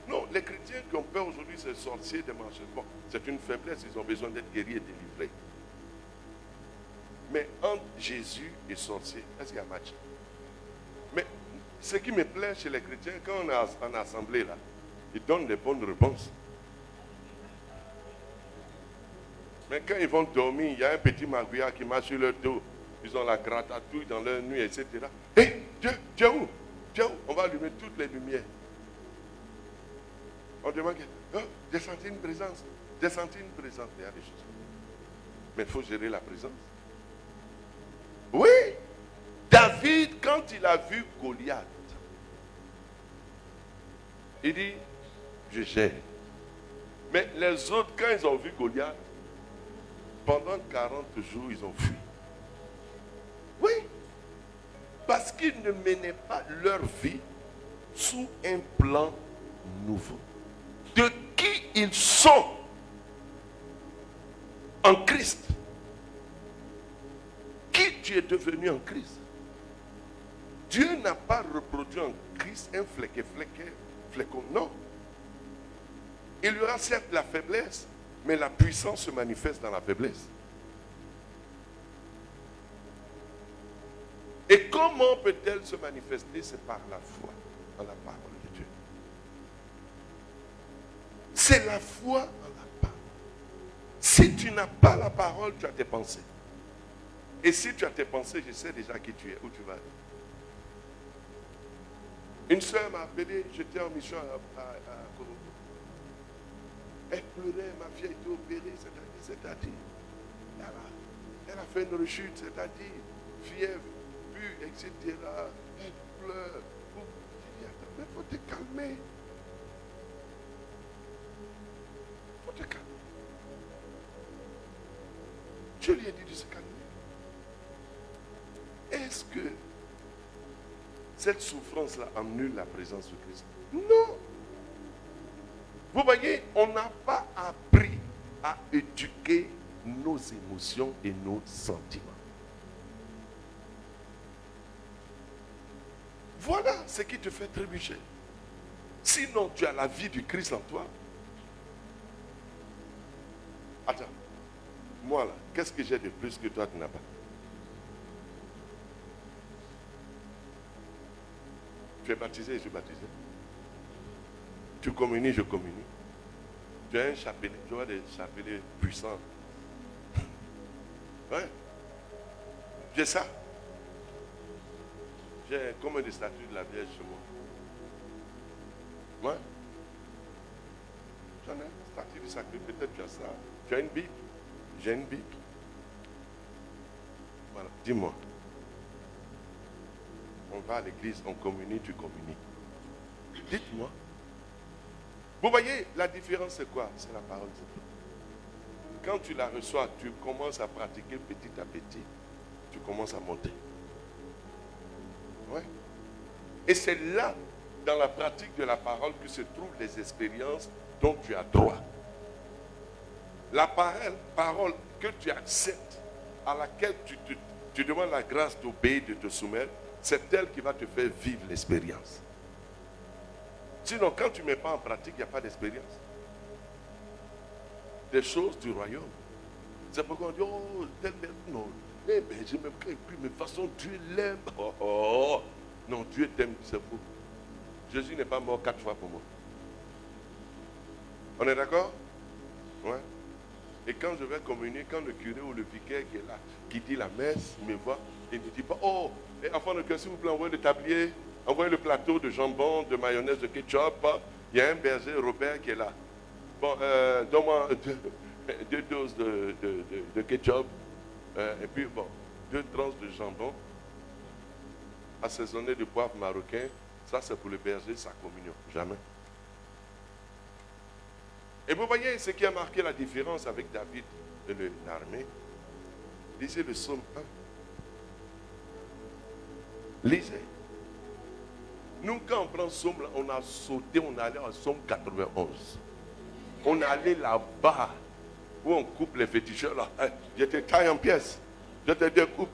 Non, les chrétiens qui ont peur aujourd'hui, c'est sorcier, des marchés. Bon, c'est une faiblesse, ils ont besoin d'être guéris et délivrés. Mais entre Jésus et sorcier, est-ce qu'il y a match? Mais ce qui me plaît chez les chrétiens, quand on est en assemblée là, ils donnent les bonnes réponses. Mais quand ils vont dormir, il y a un petit magouillard qui marche sur leur dos. Ils ont la gratatouille dans leur nuit, etc. Hé, Dieu est où? Dieu est où? On va allumer toutes les lumières. On demande, oh, j'ai senti une présence. J'ai senti une présence. Il y a des choses. Mais il faut gérer la présence. Oui. David, quand il a vu Goliath, il dit, je gère. Mais les autres, quand ils ont vu Goliath, pendant 40 jours, ils ont fui. Oui. Parce qu'ils ne menaient pas leur vie sous un plan nouveau. De qui ils sont en Christ. Qui tu es devenu en Christ. Dieu n'a pas reproduit en Christ un flécon. Non. Il y aura certes la faiblesse, mais la puissance se manifeste dans la faiblesse. Et comment peut-elle se manifester? C'est par la foi en la parole de Dieu. C'est la foi en la parole. Si tu n'as pas la parole, tu as tes pensées. Et si tu as tes pensées, je sais déjà qui tu es, où tu vas. Une soeur m'a appelé, j'étais en mission à Korogo. Elle pleurait, ma fille a été opérée, c'est-à-dire. Elle a fait une rechute, c'est-à-dire fièvre, bu, etc. Elle pleure. Je dis, attends, mais il faut te calmer. Il faut te calmer. Je lui ai dit de se calmer. Est-ce que cette souffrance-là annule la présence de Christ? Non. Vous voyez, on n'a pas appris à éduquer nos émotions et nos sentiments. Voilà ce qui te fait trébucher. Sinon, tu as la vie du Christ en toi. Attends, moi là, qu'est-ce que j'ai de plus que toi tu n'as pas? Tu es baptisé, je suis baptisé. Tu communies, je communie. Tu as un chapelet, tu vois des chapelets puissants. Ouais. J'ai ça. J'ai comme des statues de la Vierge chez moi. Ouais. J'en ai une statue du sacré, peut-être tu as ça. Tu as une Bible. J'ai une Bible. Voilà, dis-moi. On va à l'église, on communie, tu communies. Dites-moi. Vous voyez, la différence c'est quoi? C'est la parole de Dieu. Quand tu la reçois, tu commences à pratiquer petit à petit. Tu commences à monter. Ouais. Et c'est là, dans la pratique de la parole, que se trouvent les expériences dont tu as droit. La parole que tu acceptes, à laquelle tu demandes la grâce d'obéir, de te soumettre, c'est elle qui va te faire vivre l'expérience. Sinon, quand tu ne mets pas en pratique, il n'y a pas d'expérience. Des choses du royaume. C'est pourquoi on dit, oh, tel non. Eh bien, je me plains plus, mais de toute façon, Dieu l'aime. Oh. Non, Dieu t'aime, c'est faux. Jésus n'est pas mort 4 fois pour moi. On est d'accord? Ouais. Et quand je vais communier, quand le curé ou le vicaire qui est là, qui dit la messe, il me voit, il ne dit pas, oh, enfant de cœur, s'il vous plaît, envoyez le tablier, envoyez le plateau de jambon, de mayonnaise, de ketchup. Il y a un berger, Robert, qui est là. Bon, donne-moi 2 doses de ketchup, et puis, bon, 2 tranches de jambon, assaisonné de poivre marocain. Ça, c'est pour le berger, sa communion. Jamais. Et vous voyez ce qui a marqué la différence avec David et l'armée. Lisez le psaume 1. Lisez. Nous, quand on prend psaume, on a sauté, on est allé en psaume 91. On est allé là-bas, où on coupe les féticheurs là. Je te taille en pièces. Je te découpe.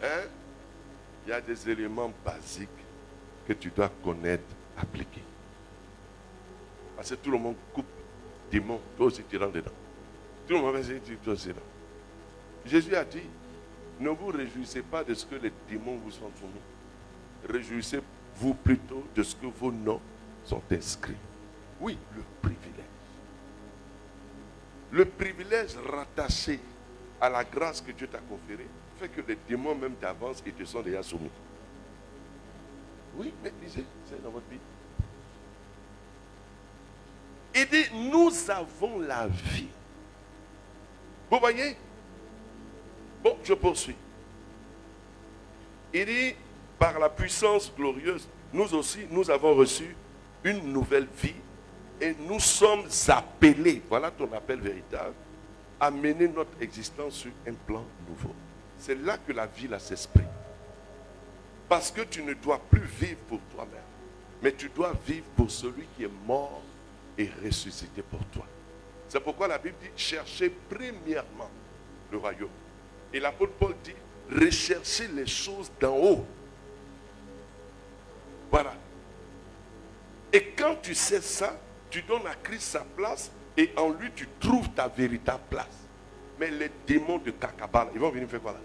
Hein? Il y a des éléments basiques que tu dois connaître, appliquer. Parce que tout le monde coupe démon, toi aussi tu rentres dedans. Tout le monde va essayer de toi aussi là. Jésus a dit, ne vous réjouissez pas de ce que les démons vous sont soumis. Réjouissez-vous plutôt de ce que vos noms sont inscrits. Oui, le privilège. Le privilège rattaché à la grâce que Dieu t'a conférée fait que les démons même d'avance, ils te sont déjà soumis. Oui, mais lisez, c'est dans votre Bible. Il dit, nous avons la vie. Vous voyez? Bon, je poursuis. Il dit, par la puissance glorieuse, nous aussi, nous avons reçu une nouvelle vie et nous sommes appelés, voilà ton appel véritable, à mener notre existence sur un plan nouveau. C'est là que la vie s'exprime. Parce que tu ne dois plus vivre pour toi-même, mais tu dois vivre pour celui qui est mort et ressuscité pour toi. C'est pourquoi la Bible dit, cherchez premièrement le royaume. Et l'apôtre Paul dit, recherchez les choses d'en haut. Voilà. Et quand tu sais ça, tu donnes à Christ sa place et en lui tu trouves ta véritable place. Mais les démons de Kakabala, ils vont venir faire quoi là?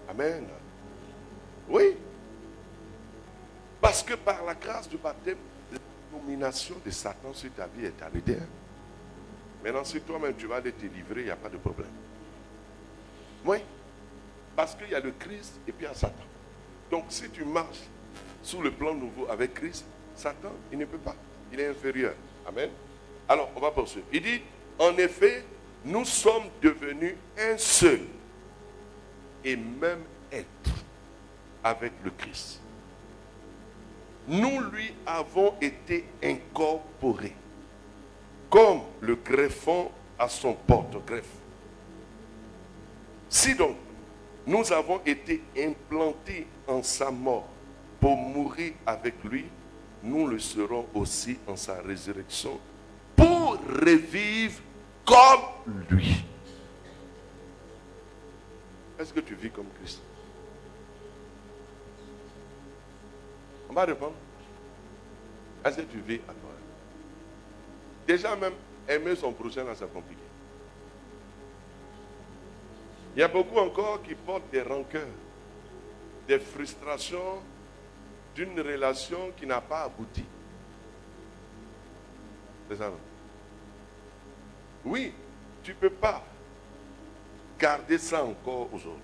Amen. Oui. Parce que par la grâce du baptême, la domination de Satan sur ta vie est arrêtée. Maintenant, si toi-même tu vas aller te livrer, il n'y a pas de problème. Oui. Parce qu'il y a le Christ et puis il y a Satan. Donc si tu marches sous le plan nouveau avec Christ, Satan, il ne peut pas. Il est inférieur. Amen. Alors, on va poursuivre. Il dit, en effet, nous sommes devenus un seul et même être avec le Christ. Nous lui avons été incorporés comme le greffon à son porte-greffe. Si donc nous avons été implantés en sa mort pour mourir avec lui, nous le serons aussi en sa résurrection pour revivre comme lui. Est-ce que tu vis comme Christ? On va répondre. Est-ce que tu vis à toi? Déjà même, aimer son prochain, là, c'est compliqué. Il y a beaucoup encore qui portent des rancœurs, des frustrations d'une relation qui n'a pas abouti. C'est ça, non? Oui, tu ne peux pas garder ça encore aujourd'hui.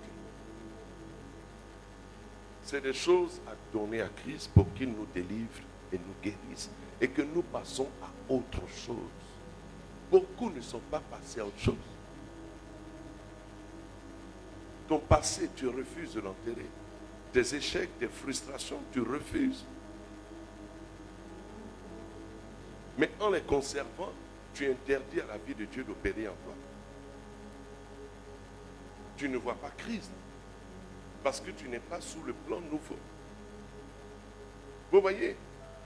C'est des choses à donner à Christ pour qu'il nous délivre et nous guérisse et que nous passons à autre chose. Beaucoup ne sont pas passés à autre chose. Ton passé, tu refuses de l'enterrer. Tes échecs, tes frustrations, tu refuses. Mais en les conservant, tu interdis à la vie de Dieu d'opérer en toi. Tu ne vois pas Christ parce que tu n'es pas sous le plan nouveau. Vous voyez,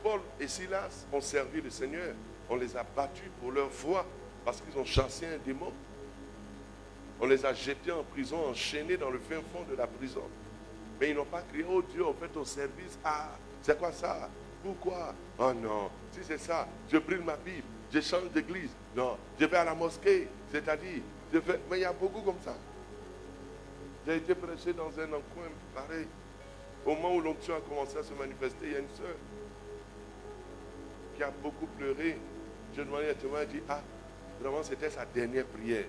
Paul et Silas ont servi le Seigneur. On les a battus pour leur foi parce qu'ils ont chassé un démon. On les a jetés en prison, enchaînés dans le fin fond de la prison. Mais ils n'ont pas crié, oh Dieu, on fait ton service. Ah, c'est quoi ça? Pourquoi? Oh non, si c'est ça, je brûle ma Bible, je change d'église. Non, je vais à la mosquée. C'est-à-dire, je fais... Mais il y a beaucoup comme ça. J'ai été prêché dans un coin pareil. Au moment où l'onction a commencé à se manifester, il y a une sœur qui a beaucoup pleuré. Je demandais à témoin, elle dit, ah, vraiment c'était sa dernière prière.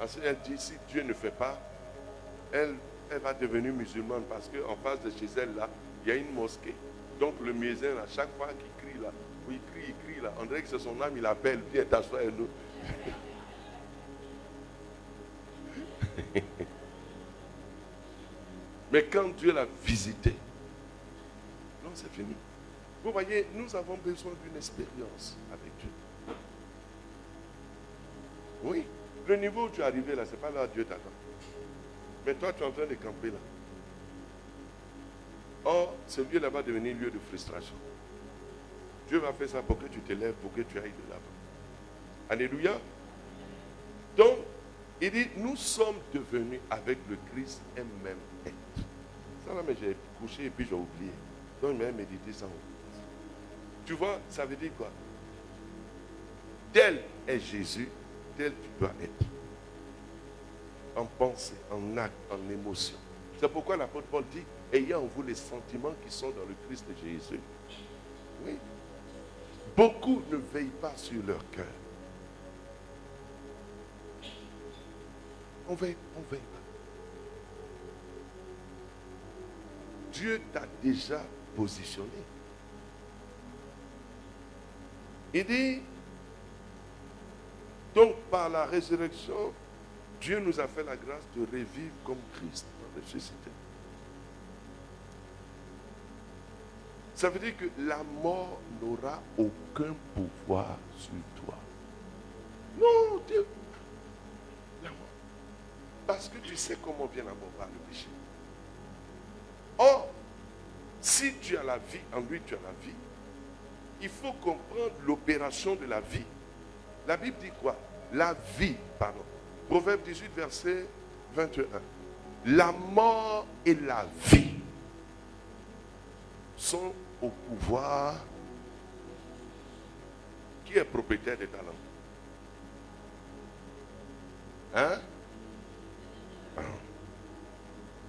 Ensuite, elle dit, si Dieu ne fait pas, elle va devenir musulmane parce qu'en face de chez elle, là, il y a une mosquée. Donc le muezzin, à chaque fois qu'il crie là, il crie là, on dirait que c'est son âme, il appelle, viens t'asseoir avec nous. Mais quand Dieu l'a visité, non, c'est fini. Vous voyez, nous avons besoin d'une expérience avec Dieu. Oui, le niveau où tu es arrivé là, ce n'est pas là où Dieu t'attend. Mais toi, tu es en train de camper là. Or, ce lieu là va devenir lieu de frustration. Dieu va faire ça pour que tu t'élèves, pour que tu ailles de là-bas. Alléluia. Donc, il dit, nous sommes devenus avec le Christ un même être. Ça là, mais j'ai couché et puis j'ai oublié. Donc, je vais méditer ça. Tu vois, ça veut dire quoi? Tel est Jésus, tel tu dois être. En pensée, en acte, en émotion. C'est pourquoi l'apôtre Paul dit, ayez en vous les sentiments qui sont dans le Christ de Jésus. Oui. Beaucoup ne veillent pas sur leur cœur. On veille pas. Dieu t'a déjà positionné. Il dit, donc par la résurrection, Dieu nous a fait la grâce de revivre comme Christ dans ressuscité. Ça veut dire que la mort n'aura aucun pouvoir sur toi. Non, Dieu. La mort. Parce que tu sais comment vient la mort par le péché. Or, si tu as la vie, en lui tu as la vie, il faut comprendre l'opération de la vie. La Bible dit quoi? La vie, pardon. Proverbe 18, verset 21. La mort et la vie sont au pouvoir. Qui est propriétaire des talents? Hein?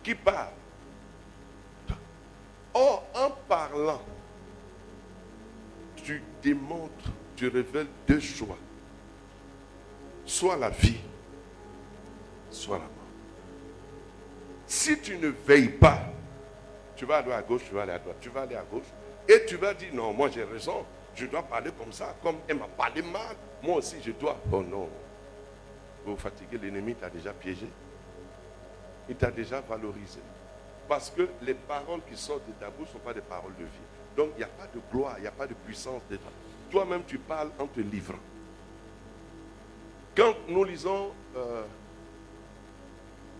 Qui parle? Or, en parlant, tu démontres, tu révèles deux choix. Soit la vie, soit la mort. Si tu ne veilles pas, tu vas aller à gauche, tu vas aller à droite, tu vas aller à gauche, et tu vas dire, non, moi j'ai raison, je dois parler comme ça, comme elle m'a parlé mal, moi aussi je dois. Oh non, vous fatiguez, l'ennemi t'a déjà piégé, il t'a déjà valorisé. Parce que les paroles qui sortent de ta bouche ne sont pas des paroles de vie. Donc il n'y a pas de gloire, il n'y a pas de puissance dedans. Toi-même tu parles en te livrant. Quand nous lisons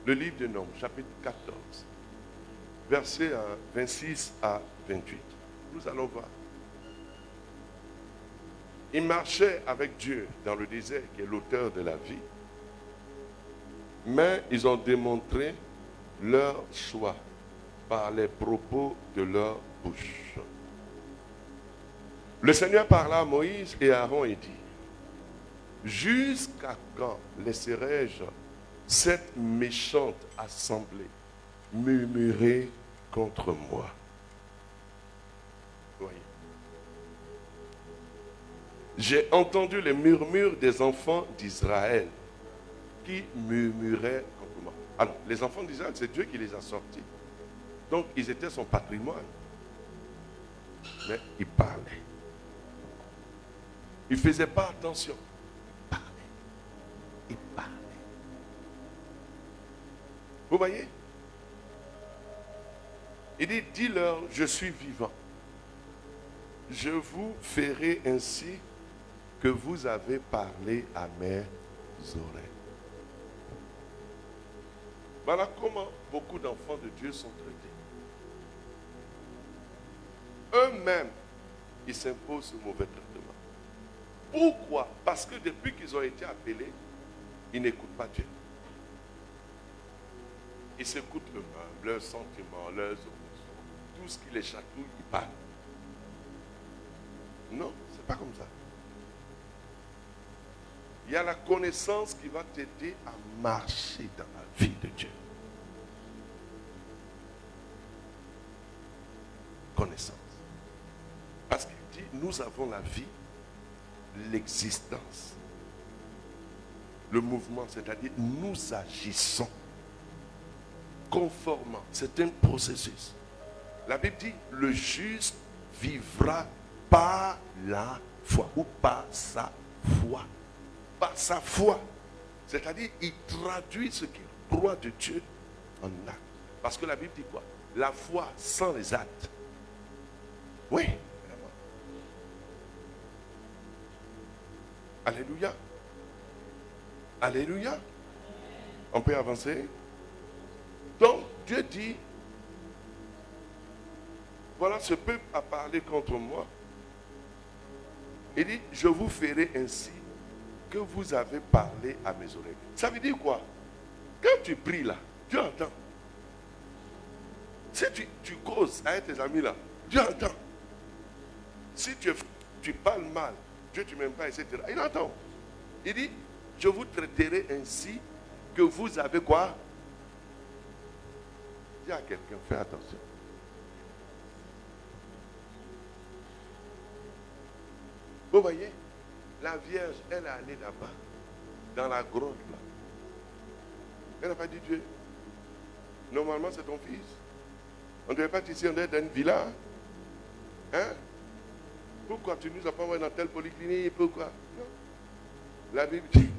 le livre de Nombres, chapitre 14, versets 26 à 28, nous allons voir. Ils marchaient avec Dieu dans le désert, qui est l'auteur de la vie, mais ils ont démontré leur choix par les propos de leur bouche. Le Seigneur parla à Moïse et à Aaron et dit, jusqu'à quand laisserai-je cette méchante assemblée murmurer contre moi? Voyez. J'ai entendu les murmures des enfants d'Israël qui murmuraient contre moi. Alors, les enfants d'Israël, c'est Dieu qui les a sortis. Donc, ils étaient son patrimoine. Mais ils parlaient. Ils ne faisaient pas attention. Ils parlaient. Ils parlaient. Vous voyez? Il dit, dis-leur, je suis vivant. Je vous ferai ainsi que vous avez parlé à mes oreilles. Voilà comment beaucoup d'enfants de Dieu sont traités. Eux-mêmes, ils s'imposent ce mauvais traitement. Pourquoi? Parce que depuis qu'ils ont été appelés, ils n'écoutent pas Dieu. Ils s'écoutent eux-mêmes, leurs sentiments, leurs émotions, tout ce qui les chatouille, ils parlent. Non, c'est pas comme ça. Il y a la connaissance qui va t'aider à marcher dans la vie de Dieu. Connaissance. Parce qu'il dit, nous avons la vie, l'existence, le mouvement, c'est-à-dire nous agissons conformément. C'est un processus. La Bible dit, le juste vivra par la foi ou par sa foi. Par sa foi. C'est-à-dire, il traduit ce qu'il croit de Dieu en acte. Parce que la Bible dit quoi? La foi sans les actes. Oui, vraiment. Alléluia. Alléluia. On peut avancer. Donc, Dieu dit, voilà, ce peuple a parlé contre moi. Il dit, je vous ferai ainsi que vous avez parlé à mes oreilles. Ça veut dire quoi? Quand tu pries là, Dieu entend. Si tu causes avec tes amis là, Dieu entend. Si tu parles mal, Dieu tu m'aimes pas, etc. Il entend. Il dit, je vous traiterai ainsi que vous avez quoi? Dis à quelqu'un, fais attention. Vous voyez, la Vierge, elle est allée là-bas, dans la grotte là. Elle n'a pas dit Dieu. Normalement, c'est ton fils. On ne devait pas être ici, on devait être dans une villa. Hein? Pourquoi tu nous as pas envoyé dans telle polyclinique? Pourquoi? Non. La Bible dit.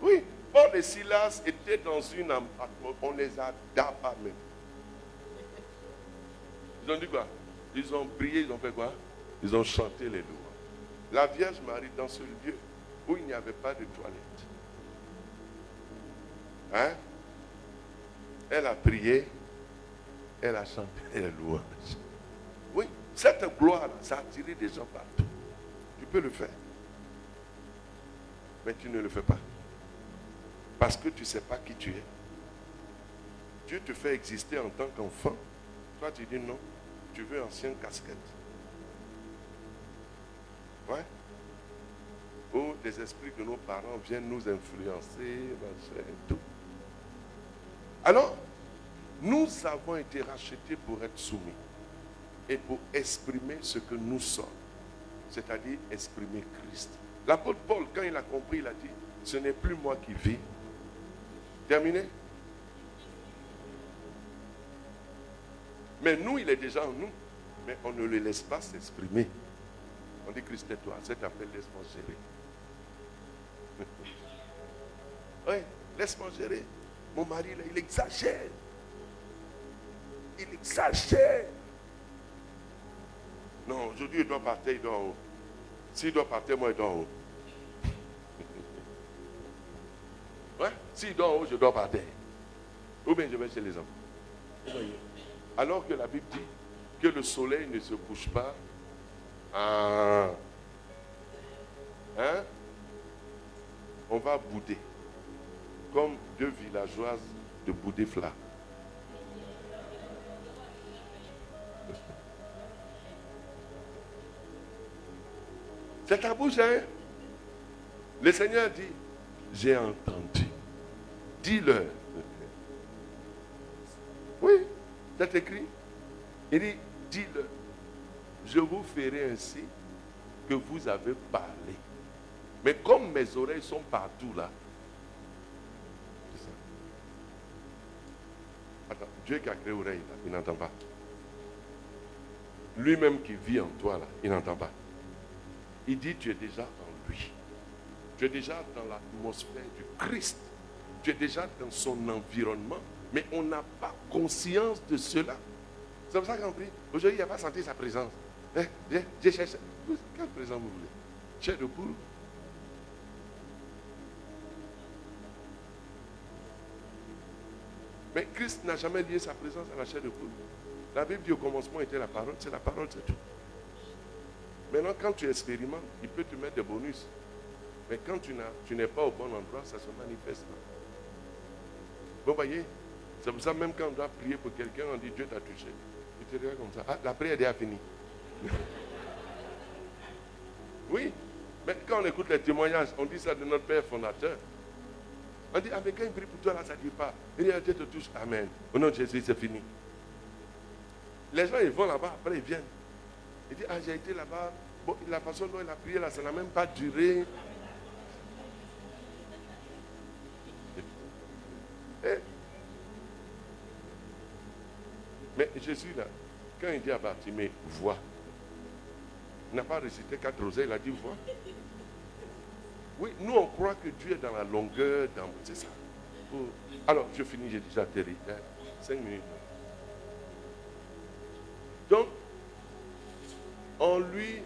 Oui, Paul et Silas étaient dans une atmosphère, on les a pas même. Ils ont dit quoi? Ils ont prié, ils ont fait quoi? Ils ont chanté les louanges. La Vierge Marie, dans ce lieu où il n'y avait pas de toilette, hein? Elle a prié, elle a chanté les louanges. Oui, cette gloire-là, ça a attiré des gens partout. Tu peux le faire. Mais tu ne le fais pas. Parce que tu ne sais pas qui tu es. Dieu te fait exister en tant qu'enfant. Toi, tu dis non. Tu veux ancienne casquette. Ouais. Où les esprits de nos parents viennent nous influencer, machin, tout. Alors, nous avons été rachetés pour être soumis et pour exprimer ce que nous sommes, c'est-à-dire exprimer Christ. L'apôtre Paul, quand il a compris, il a dit, ce n'est plus moi qui vis. Terminé? Mais nous, il est déjà en nous. Mais on ne le laisse pas s'exprimer. On dit, Christ, tais-toi, cet appel, laisse-moi gérer. Oui, laisse-moi gérer. Mon mari, là, il exagère. Il exagère. Non, aujourd'hui, il doit partir, il doit en haut. S'il doit partir, moi, il doit en haut. Ouais? S'il doit en haut, je dois partir. Ou bien je vais chez les hommes. Alors que la Bible dit que le soleil ne se couche pas. Ah. Hein? On va bouder. Comme deux villageoises de Boudéfla. C'est ta bouche, hein? Le Seigneur dit, j'ai entendu. Dis-leur. Oui, c'est écrit. Il dit, dis-leur. Je vous ferai ainsi que vous avez parlé. Mais comme mes oreilles sont partout là, c'est ça. Attends, Dieu qui a créé l'oreille là, il n'entend pas. Lui-même qui vit en toi là, il n'entend pas. Il dit, tu es déjà en lui. Tu es déjà dans l'atmosphère du Christ. Tu es déjà dans son environnement. Mais on n'a pas conscience de cela. C'est pour ça qu'on prie. Aujourd'hui, il n'y a pas senti sa présence. Je cherche. Quelle présence vous voulez? Chair de poule. Mais Christ n'a jamais lié sa présence à la chair de poule. La Bible dit au commencement était la parole. C'est la parole, c'est tout. Maintenant, quand tu expérimentes, il peut te mettre des bonus. Mais quand tu n'es pas au bon endroit, ça se manifeste. Vous voyez, c'est pour ça même quand on doit prier pour quelqu'un, on dit Dieu t'a touché. Il te regarde comme ça. Ah, la prière est déjà finie. Oui, mais quand on écoute les témoignages, on dit ça de notre Père fondateur. On dit, ah mais quand il prie pour toi là, ça ne dit pas. Il dit, Dieu te touche. Amen. Au nom de Jésus, c'est fini. Les gens, ils vont là-bas, après ils viennent. Il dit, ah j'ai été là-bas. Bon, la façon dont il a prié là, ça n'a même pas duré. Mais Jésus là, quand il dit à Bartimée, vois, il n'a pas récité 4 rosaires, il a dit vois. Oui, nous on croit que Dieu est dans la longueur, c'est ça. Alors, je finis, j'ai déjà atterri. 5 minutes. Donc, en lui,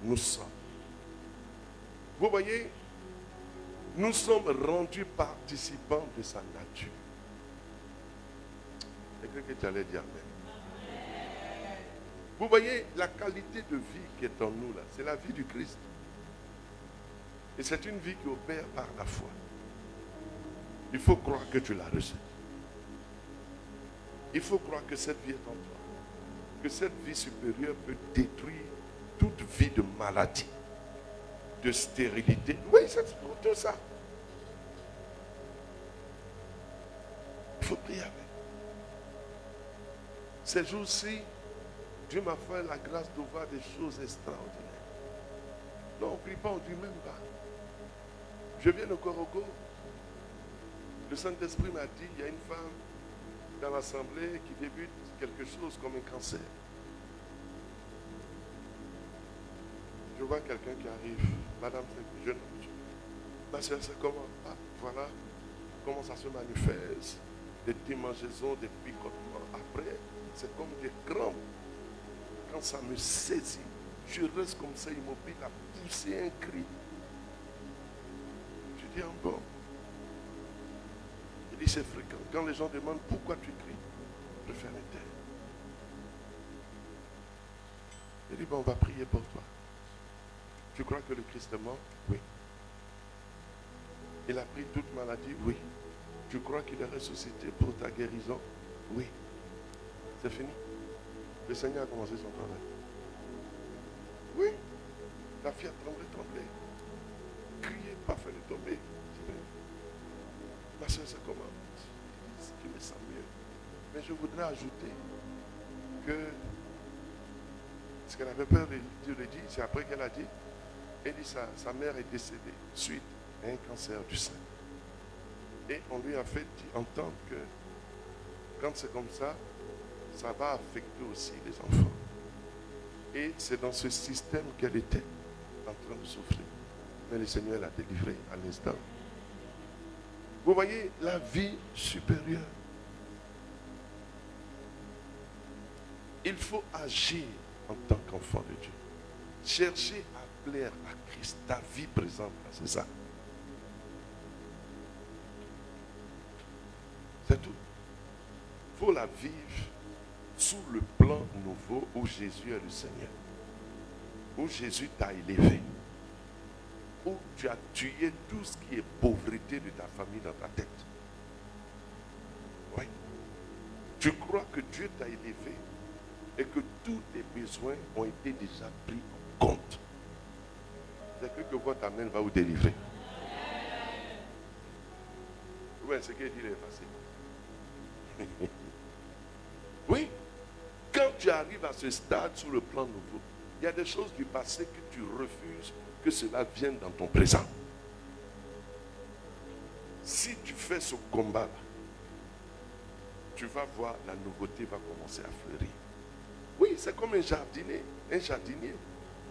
nous sommes. Vous voyez, nous sommes rendus participants de sa nature. C'est que tu allais dire amen. Vous voyez, la qualité de vie qui est en nous là, c'est la vie du Christ. Et c'est une vie qui opère par la foi. Il faut croire que tu l'as reçue. Il faut croire que cette vie est en toi. Que cette vie supérieure peut détruire toute vie de maladie, de stérilité. Oui, c'est tout ça. Il faut prier avec. Ces jours-ci, Dieu m'a fait la grâce de voir des choses extraordinaires. Non, on ne prie pas, on ne dit même pas. Je viens de Korogo. Le Saint-Esprit m'a dit, il y a une femme dans l'assemblée qui débute quelque chose comme un cancer. Je vois quelqu'un qui arrive. Madame, c'est jeune. Ma soeur, c'est comment? Ah, voilà comment ça se manifeste. Des démangeaisons, des picotements. Après, c'est comme des crampes. Quand ça me saisit, je reste comme ça immobile à pousser un cri. Je dis encore. Il dit c'est fréquent. Quand les gens demandent pourquoi tu cries, je préfère me taire. Il dit bon, on va prier pour toi. Tu crois que le Christ est mort? Oui. Il a pris toute maladie? Oui. Tu crois qu'il est ressuscité pour ta guérison? Oui. C'est fini. Le Seigneur a commencé son travail. Oui. La fille a tremblé. Crié, pas fait de tomber. Ma soeur, c'est comment? Tu me sens mieux. Mais je voudrais ajouter que ce qu'elle avait peur de Dieu le dit, c'est après qu'elle a dit, elle dit sa mère est décédée suite à un cancer du sein. Et on lui a fait entendre que quand c'est comme ça, ça va affecter aussi les enfants. Et c'est dans ce système qu'elle était en train de souffrir. Mais le Seigneur l'a délivrée à l'instant. Vous voyez, la vie supérieure. Il faut agir en tant qu'enfant de Dieu. Chercher à plaire à Christ. Ta vie présente, c'est ça. C'est tout. Il faut la vivre sous le plan nouveau où Jésus est le Seigneur. Où Jésus t'a élevé. Où tu as tué tout ce qui est pauvreté de ta famille dans ta tête. Oui. Tu crois que Dieu t'a élevé et que tous tes besoins ont été déjà pris en compte. C'est que votre Amen va vous délivrer. Oui, ce qu'il dit est facile. Oui. Quand tu arrives à ce stade sur le plan nouveau, il y a des choses du passé que tu refuses que cela vienne dans ton présent. Si tu fais ce combat-là, tu vas voir la nouveauté va commencer à fleurir. Oui, c'est comme un jardinier. Un jardinier.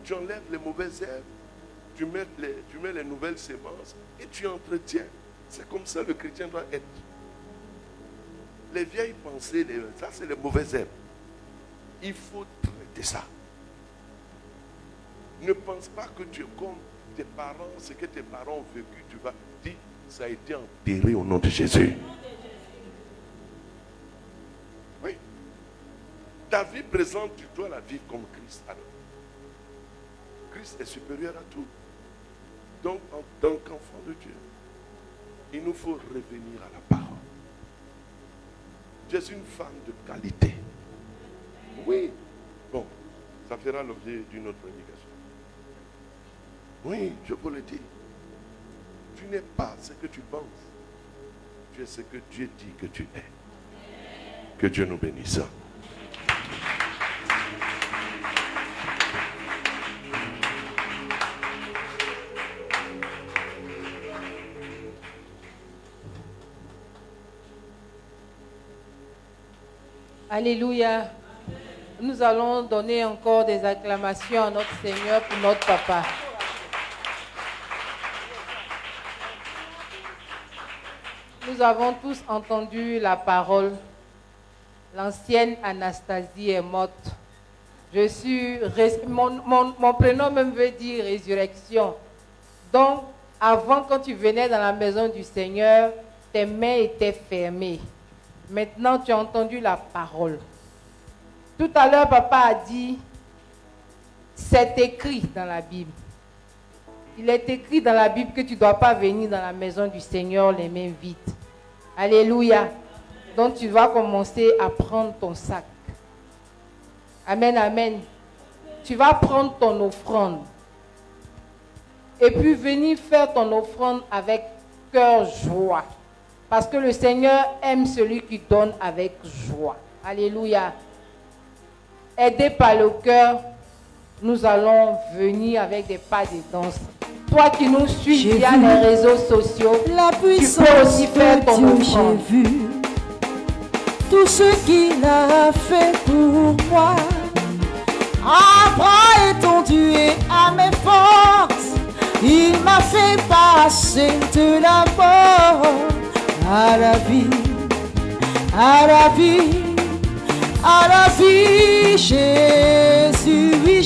Tu enlèves les mauvaises herbes, tu mets les nouvelles semences et tu entretiens. C'est comme ça le chrétien doit être. Les vieilles pensées, ça c'est les mauvaises herbes. Il faut traiter ça. Ne pense pas que tu es comme tes parents, ce que tes parents ont vécu, tu vas dire, ça a été enterré au nom de Jésus. Oui. Ta vie présente, tu dois la vivre comme Christ. Alors, Christ est supérieur à tout. Donc, en tant qu'enfant de Dieu, il nous faut revenir à la parole. Tu es une femme de qualité. Oui. Bon, ça fera l'objet d'une autre prédication. Oui, je peux le dire. Tu n'es pas ce que tu penses. Tu es ce que Dieu dit que tu es. Que Dieu nous bénisse. Alléluia. Nous allons donner encore des acclamations à notre Seigneur pour notre papa. Nous avons tous entendu la parole. L'ancienne Anastasie est morte. Mon prénom même veut dire résurrection. Donc, avant, quand tu venais dans la maison du Seigneur, tes mains étaient fermées. Maintenant, tu as entendu la parole. Tout à l'heure, papa a dit, c'est écrit dans la Bible. Il est écrit dans la Bible que tu ne dois pas venir dans la maison du Seigneur les mains vides. Alléluia. Donc tu vas commencer à prendre ton sac. Amen, amen. Tu vas prendre ton offrande. Et puis venir faire ton offrande avec cœur joie. Parce que le Seigneur aime celui qui donne avec joie. Alléluia. Aidé par le cœur, nous allons venir avec des pas de danse. Toi qui nous suis via les réseaux sociaux, la puissance tu peux aussi faire ton offrande. J'ai vu tout ce qu'il a fait pour moi. À bras étendus et à mes forces, il m'a fait passer de la mort à la vie, à la vie. À la vie, Jésus, oui,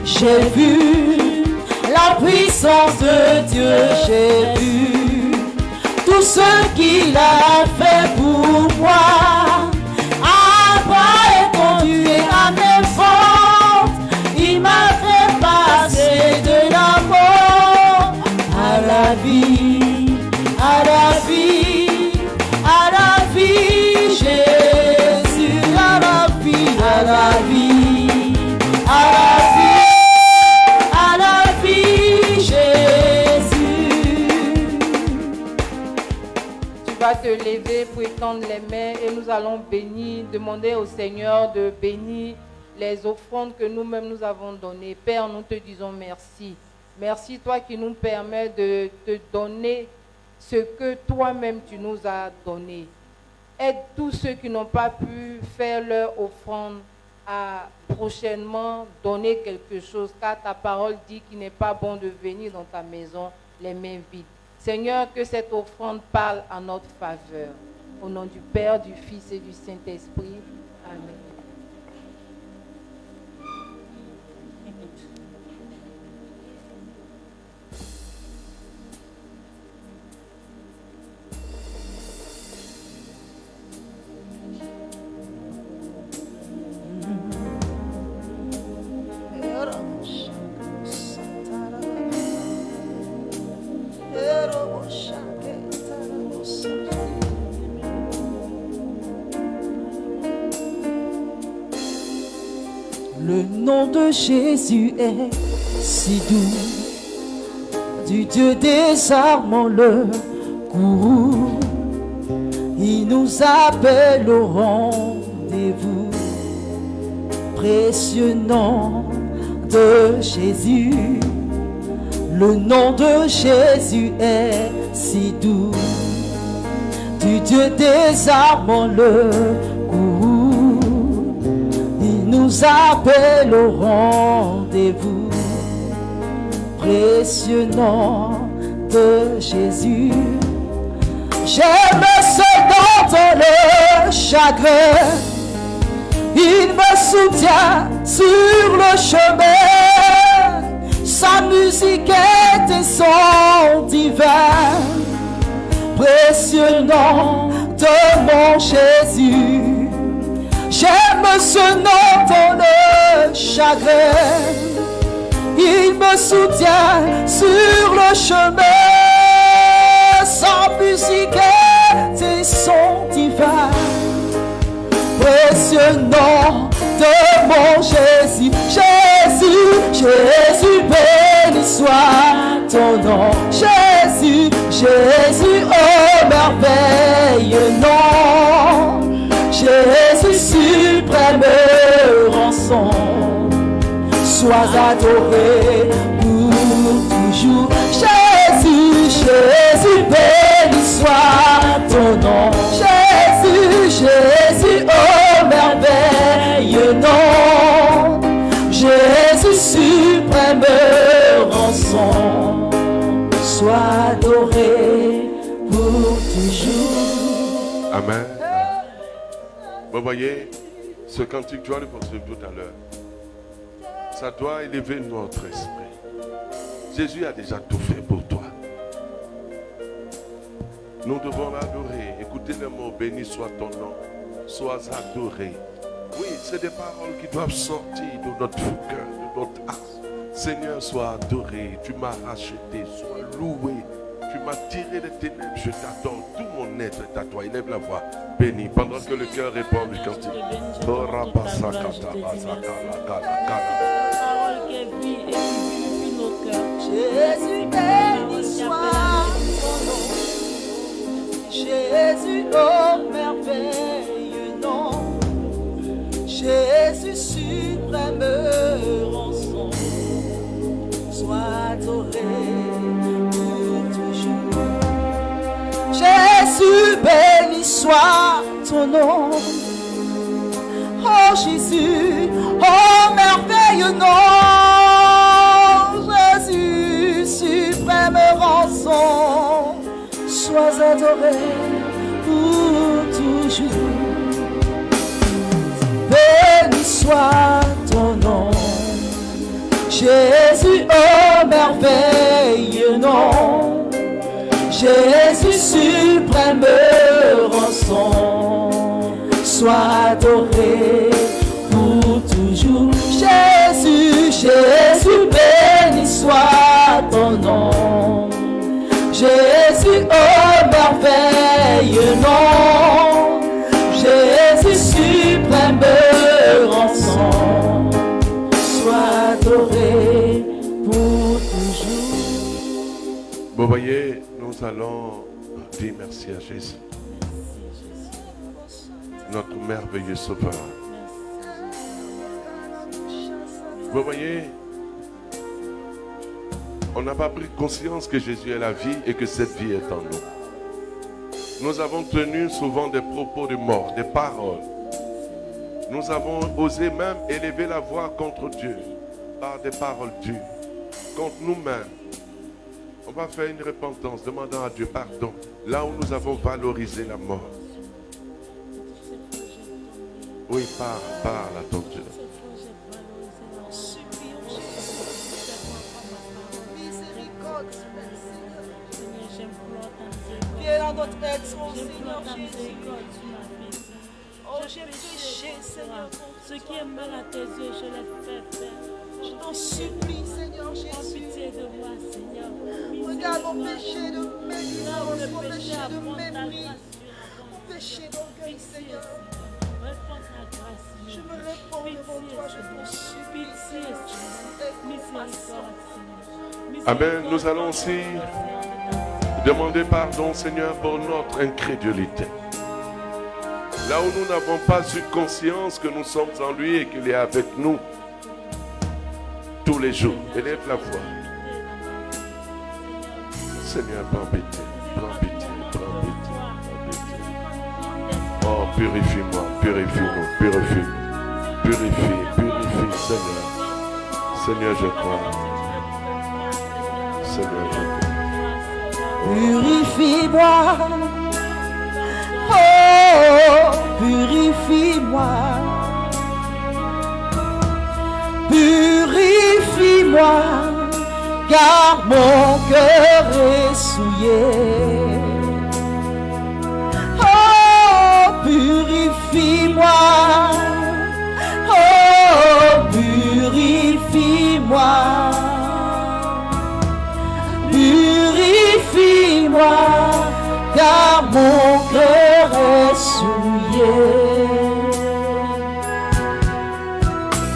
j'ai vu la puissance de Dieu, j'ai vu tout ce qu'il a fait pour moi. À bras étendus et à mes forces, il m'a fait passer de la mort à la vie, à la vie, à la vie, Jésus. À la vie, à la vie, Jésus. Tu vas te lever pour étendre les mains et nous allons bénir, demander au Seigneur de bénir les offrandes que nous-mêmes nous avons données. Père, nous te disons merci. Merci toi qui nous permets de te donner ce que toi-même tu nous as donné. Aide tous ceux qui n'ont pas pu faire leur offrande à prochainement donner quelque chose, car ta parole dit qu'il n'est pas bon de venir dans ta maison les mains vides. Seigneur, que cette offrande parle en notre faveur. Au nom du Père, du Fils et du Saint-Esprit. Amen. Le nom de Jésus est si doux, du Dieu désarmant le courroux. Il nous appelle au rendez-vous, précieux nom de Jésus. Le nom de Jésus est si doux, du Dieu désarmant le courroux. Il nous appelle au rendez-vous, précieux nom de Jésus. J'aime ce nom dans le chagrin, il me soutient sur le chemin. Sa musique est un son divin, précieux nom de mon Jésus. J'aime ce nom dans le chagrin, il me soutient sur le chemin. Sa musique est un son divin, précieux nom de mon Jésus. Jésus, Jésus, béni soit ton nom. Jésus, Jésus, oh merveilleux nom. Jésus, suprême rançon, sois adoré pour toujours. Jésus, Jésus, béni soit ton nom. Jésus, Jésus, oh merveilleux nom. Jésus, suprême rançon, sois adoré pour toujours. Amen. Vous voyez, ce cantique, tu as le poursuivre tout à l'heure. Ça doit élever notre esprit. Jésus a déjà tout fait pour toi. Nous devons l'adorer. Écoutez le mot, béni soit ton nom. Sois adoré. Oui, c'est des paroles qui doivent sortir de notre cœur, de notre âme. Seigneur, sois adoré. Tu m'as racheté. Sois loué. Tu m'as tiré des ténèbres. Je t'adore. Tout mon être est à toi. Élève la voix. Béni. Pendant que le cœur répond du cantique. Jésus, béni soit ton nom. Jésus, oh merveilleux nom. Jésus, suprême rançon, sois adoré pour toujours. Jésus, béni soit ton nom. Oh Jésus, oh merveilleux nom. Jésus, suprême rançon, sois adoré pour toujours. Béni soit ton nom. Jésus, oh merveilleux nom. Jésus, suprême rançon, sois adoré pour toujours. Jésus, Jésus, béni soit ton nom. Jésus, oh merveilleux nom. Jésus, suprême rançon, sois adoré pour toujours. Vous voyez, nous allons dire merci à Jésus, notre merveilleux Sauveur. Vous voyez, on n'a pas pris conscience que Jésus est la vie et que cette vie est en nous. Nous avons tenu souvent des propos de mort, des paroles. Nous avons osé même élever la voix contre Dieu par des paroles dures, contre nous-mêmes. On va faire une repentance, demandant à Dieu pardon, là où nous avons valorisé la mort. Oui, parle à ton Dieu. Viens à notre aide, Seigneur Jésus. Oh, j'ai péché, Seigneur. Ce qui est mal à tes yeux, je l'ai fait faire. Je t'en supplie, Seigneur Prends Jésus. pitié de moi, Seigneur. Regarde mon péché de Regarde médisance, le mon péché péché à de prendre ta mépris, grâce. mon péché d'orgueil, Seigneur. Réponds ta grâce. Je me réponds devant toi, je t'en supplie, Pitié, Seigneur. Seigneur. Miséricorde, Seigneur. Amen. Nous allons aussi demander pardon, Seigneur, pour notre incrédulité. Là où nous n'avons pas eu conscience que nous sommes en lui et qu'il est avec nous tous les jours. Élève la voix. Seigneur, prends pitié, prends pitié, prends pitié, prends pitié. Oh, purifie-moi, purifie-nous, purifie. Purifie, purifie, Seigneur. Seigneur, je crois. Seigneur, je crois. Purifie-moi, oh, purifie-moi, purifie-moi, car mon cœur est souillé. Oh, purifie-moi, oh, purifie-moi. Purifie-moi, car mon cœur est souillé.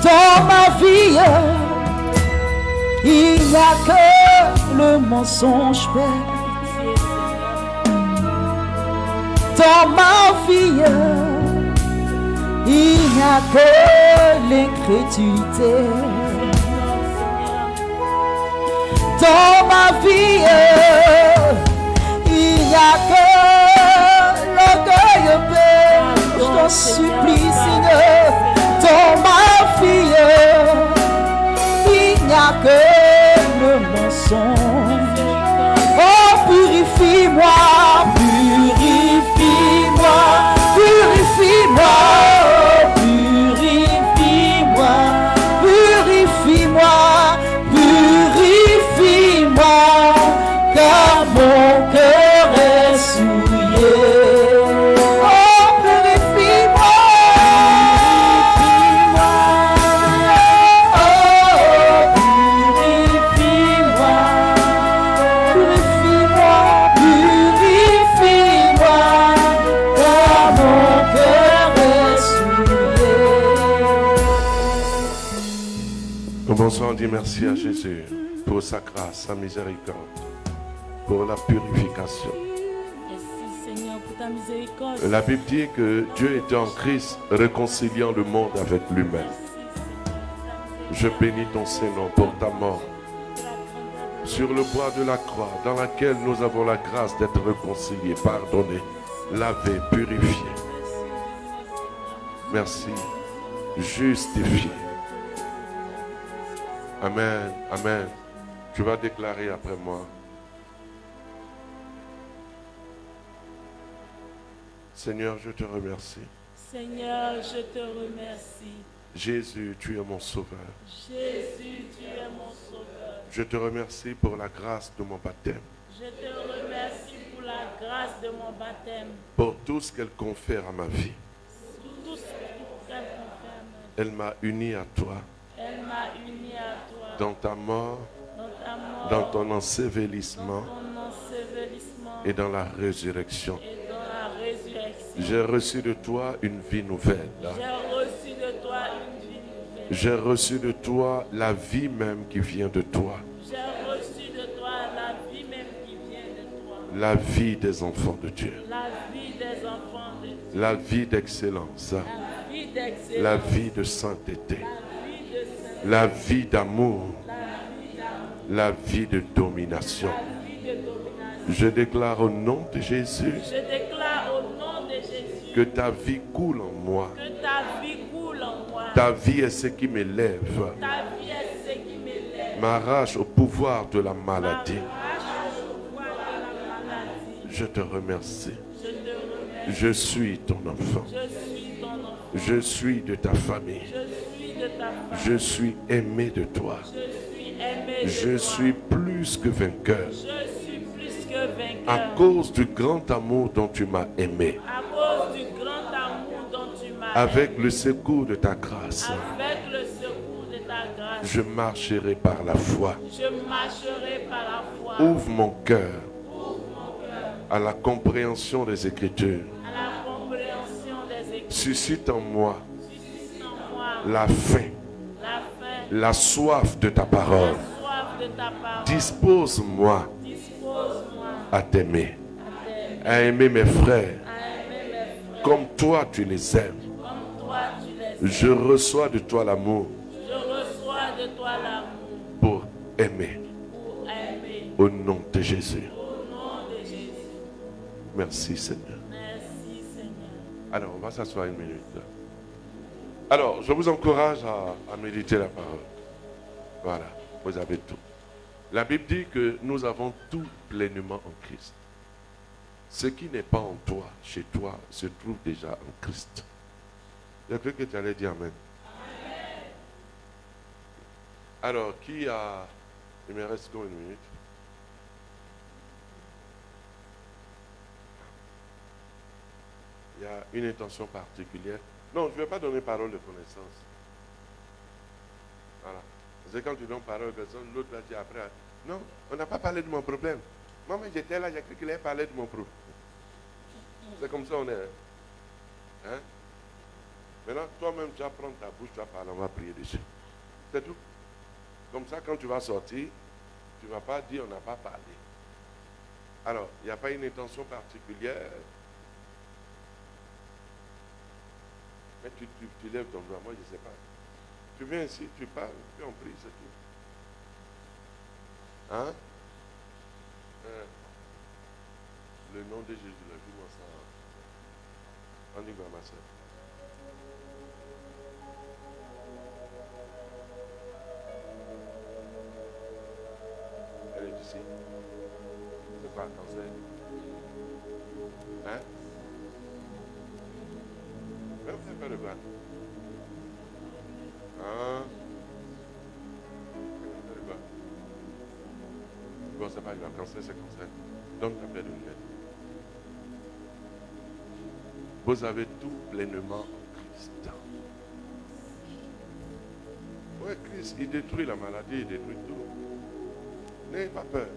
Dans ma vie, il n'y a que le mensonge, Père. Dans ma vie, il n'y a que l'incrédulité. Dans ma vie, il n'y a que l'orgueil, Père. Je t'en supplie, Seigneur. Dans ma vie, il n'y a que le mensonge. Oh, purifie-moi, purifie-moi, purifie-moi, purifie-moi, purifie-moi. Purifie-moi, car mon cœur est souillé. Oh, purifie-moi, oh, purifie-moi, purifie-moi, purifie-moi, car mon cœur est souillé. Commençons à dire merci à Jésus pour sa grâce, sa miséricorde, pour la purification. Merci, Seigneur, pour ta miséricorde. La Bible dit que Dieu était en Christ, réconciliant le monde avec lui-même. Je bénis ton Saint-Nom pour ta mort sur le bois de la croix, dans laquelle nous avons la grâce d'être réconciliés, pardonnés, lavés, purifiés. Merci, justifiés. Amen, amen. Tu vas déclarer après moi. Seigneur, je te remercie. Seigneur, je te remercie. Jésus, tu es mon sauveur. Jésus, tu es mon sauveur. Je te remercie pour la grâce de mon baptême, Je te remercie pour la grâce de mon baptême. pour tout ce qu'elle confère à ma vie. Tout ce qu'elle confirme. Elle m'a uni à toi, Elle m'a uni à toi. dans ta mort, Dans ta mort, dans ton ensevelissement ton ensevelissement et dans la résurrection. et dans la résurrection. J'ai reçu de toi une vie nouvelle. J'ai reçu de toi une vie nouvelle. J'ai reçu de toi la vie même qui vient de toi. J'ai reçu de toi la vie même qui vient de toi. La vie des enfants de Dieu. La vie des enfants de Dieu. La vie d'excellence. La vie d'excellence. La vie de sainteté. La vie de sainteté. La vie d'amour. La vie d'amour. La vie de domination. La vie de domination. Je déclare au nom de Jésus Je déclare Que ta vie coule en moi. Que ta vie coule en moi. Ta vie est ce qui m'élève. Ta vie est ce qui m'élève. M'arrache au pouvoir de la maladie. M'arrache au pouvoir de la maladie. Je te remercie. Je te remercie. Je suis ton enfant. Je suis ton enfant. Je suis de ta famille. Je suis de ta famille. Je suis aimé de toi. Je suis aimé de Je toi. suis plus que vainqueur. Je suis plus que vainqueur. À cause du grand amour dont tu m'as aimé. À cause du grand amour dont tu m'as Avec aimé. le secours de ta grâce. Avec le secours de ta grâce. Je marcherai par la foi. Je marcherai par la foi. Ouvre mon cœur à la compréhension des Écritures. À la compréhension des Écritures. Suscite en moi Suscite en moi la faim, la faim, la soif de ta parole. la soif de ta parole. Dispose-moi Dispose-moi à t'aimer, à t'aimer, à aimer mes frères à aimer mes frères comme toi tu les aimes. comme toi tu les aimes. Je reçois de toi l'amour Je reçois de toi l'amour pour aimer. pour aimer. Au nom de Jésus. Au nom de Jésus. Merci Seigneur. Merci Seigneur. Alors, on va s'asseoir une minute. Alors, je vous encourage à méditer la parole. Voilà, vous avez tout. La Bible dit que nous avons tout pleinement en Christ. Ce qui n'est pas en toi, chez toi, se trouve déjà en Christ. J'ai cru que tu allais dire Amen. Alors, qui a... Il me reste combien de minutes? Il y a une intention particulière. Non, je ne vais pas donner parole de connaissance. Voilà. C'est quand tu donnes parole de connaissance, l'autre va dire après, non, on n'a pas parlé de mon problème. Moi, mais j'étais là, j'ai cru qu'il allait parler de mon problème. C'est comme ça on est. Hein? Maintenant, toi-même, tu vas prendre ta bouche, tu vas parler, on va prier dessus. C'est tout. Comme ça, quand tu vas sortir, tu ne vas pas dire on n'a pas parlé. Alors, il n'y a pas une intention particulière. Mais tu lèves ton doigt, moi je ne sais pas. Tu viens ici, tu parles, puis on prie, c'est tout. Hein? Le nom de Jésus, le joue-moi ça. On y va, ma soeur. Elle est ici. C'est quoi, cancer? Hein? Mais vous avez fait le quoi? Hein? Vous avez fait le quoi? Bon, c'est pas grave, cancer, c'est cancer. Donc, la paix de lunettes. Vous avez tout pleinement en Christ. Oui, Christ, il détruit la maladie, il détruit tout. N'ayez pas peur.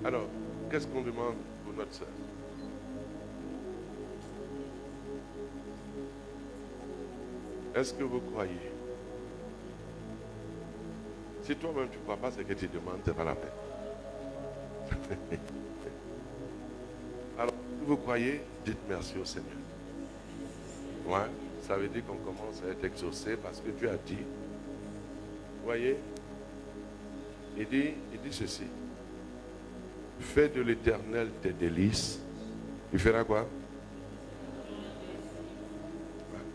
Alors, qu'est-ce qu'on demande pour notre soeur? Est-ce que vous croyez? Si toi-même tu ne crois pas ce que tu demandes, ce n'est pas la peine. Alors, si vous croyez, dites merci au Seigneur. Ouais, ça veut dire qu'on commence à être exaucé parce que Dieu a dit. Vous voyez? Il dit ceci. Fais de l'Éternel tes délices. Il fera quoi?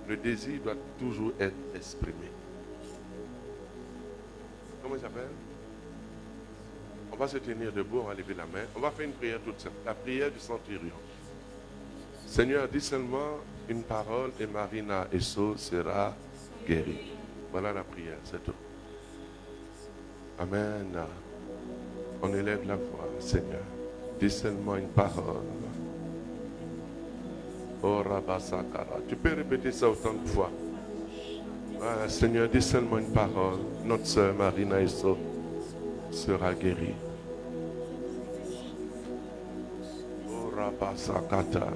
Le désir doit toujours être exprimé. Comment il s'appelle? On va se tenir debout, on va lever la main. On va faire une prière toute simple. La prière du centurion. Seigneur, dis seulement une parole et Marina Esso sera guérie. Voilà la prière, c'est tout. Amen. On élève la voix, Seigneur. Dis seulement une parole. Oh Rabasakara. Tu peux répéter ça autant de fois. Ah, Seigneur, dis seulement une parole. Notre sœur Marina Esso sera guérie. Oh Rabasakata.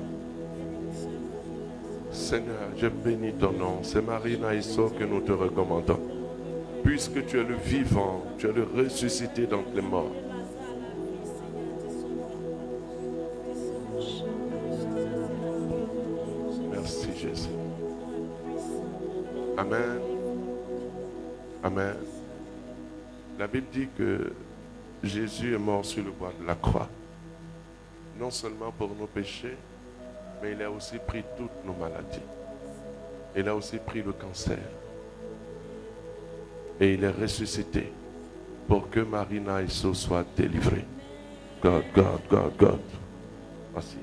Seigneur, je bénis ton nom. C'est Marina Esso que nous te recommandons. Puisque tu es le vivant, tu es le ressuscité d'entre les morts. Merci Jésus. Amen. Amen. La Bible dit que Jésus est mort sur le bois de la croix. non seulement pour nos péchés, mais il a aussi pris toutes nos maladies. Il a aussi pris le cancer. Et il est ressuscité pour que Marina Isso soit délivrée. God, God, God, God. Merci.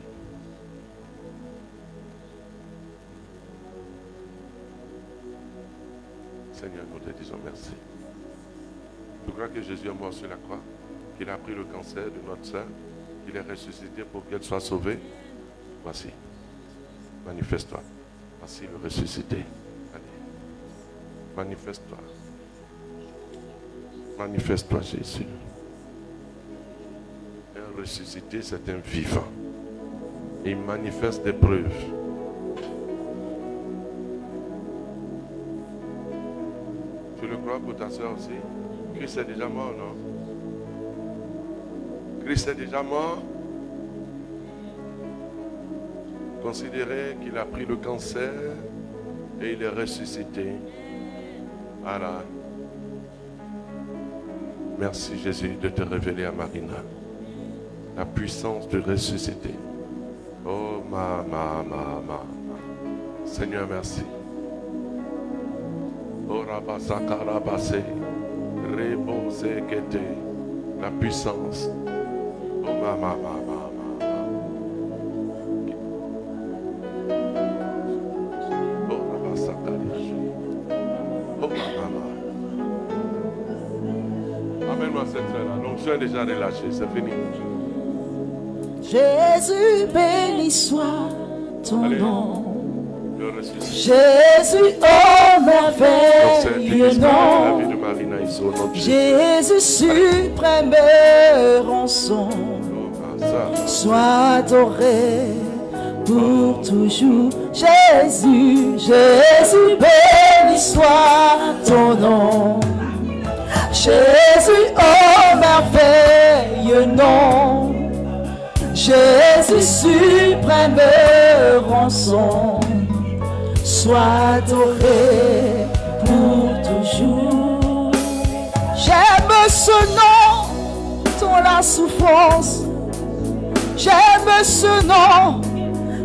Seigneur, nous te disons merci. Tu crois que Jésus est mort sur la croix, qu'il a pris le cancer de notre sœur, qu'il est ressuscité pour qu'elle soit sauvée? Voici. Manifeste-toi. Voici le ressuscité. Allez. Manifeste-toi. Manifeste-toi, Jésus. Un ressuscité, c'est un vivant. Il manifeste des preuves. Tu le crois pour ta soeur aussi? Christ est déjà mort, non? Christ est déjà mort. Considérez qu'il a pris le cancer et il est ressuscité. Voilà. Merci Jésus de te révéler à Marina la puissance de ressusciter. Oh ma. Seigneur, merci. Oh Rabasakarabase, Rebosekete, la puissance. Oh ma. Oh Rabasakari. Oh ma. Amène-moi cette soeur-là. L'onction est déjà relâchée, c'est fini. Jésus, béni soit ton Allez. nom. Le ressuscité. Jésus, oh merveilleux La nom. vie de Marina Isso, au nom de Jésus. Jésus, suprême rançon. Oh, ça. Sois adoré pour toujours. Jésus, Jésus, béni soit ton nom. Jésus, oh merveilleux nom. Jésus, suprême rançon. Sois adoré pour toujours. J'aime ce nom dans la souffrance. J'aime ce nom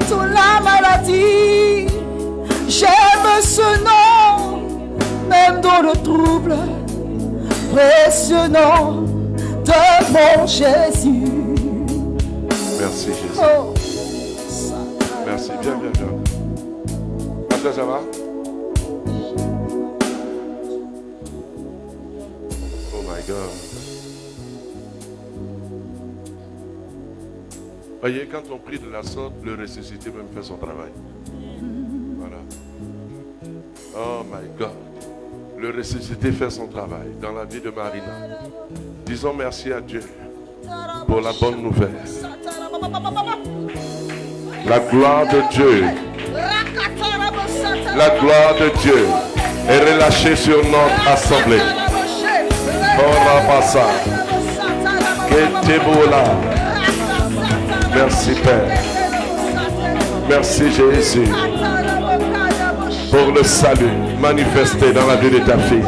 dans la maladie. J'aime ce nom même dans le trouble. Précieux nom de mon Jésus. Merci Jésus. Oh. Merci, viens. Ça va? Oh my God. Voyez, quand on prie de la sorte, le ressuscité même fait son travail. Voilà. Oh my God. Le ressuscité fait son travail dans la vie de Marina. Disons merci à Dieu pour la bonne nouvelle. La gloire de Dieu. La gloire de Dieu est relâchée sur notre assemblée. Merci Père. Merci Jésus pour le salut manifesté dans la vie de ta fille.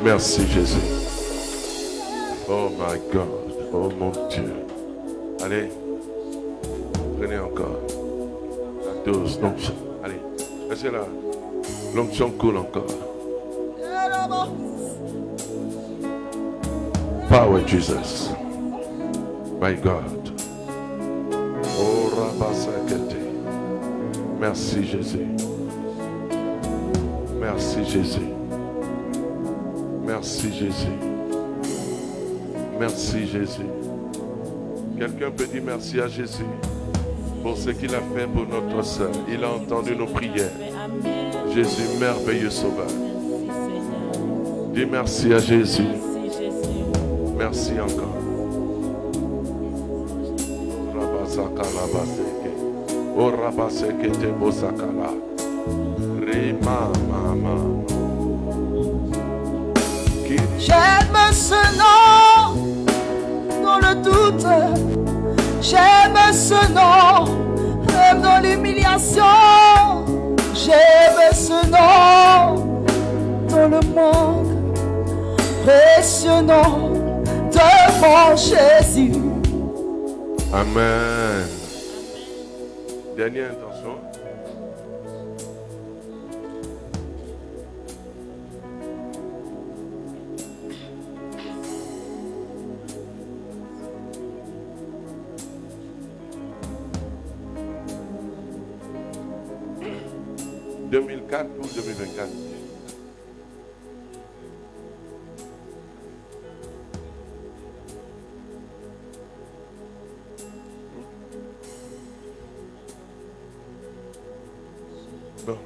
Merci Jésus. Oh my God. Oh mon Dieu. Allez, prenez encore la dose d'onction. Allez, laissez là. L'onction coule encore. Power Jesus. My God. Oh Rabasakete. Merci Jésus. Merci Jésus. Merci Jésus. Merci Jésus. Quelqu'un peut dire merci à Jésus pour ce qu'il a fait pour notre sœur. Il a entendu nos prières. Jésus, merveilleux sauveur. Dis merci à Jésus. Merci encore. Oh Rabaseke te bosakala. Rima mama. J'aime ce nom dans le doute. J'aime ce nom même dans l'humiliation. J'aime ce nom dans le monde. précieux nom de mon Jésus. Amen. Dernière intention. « 2004 ou 2024 ?» Bon.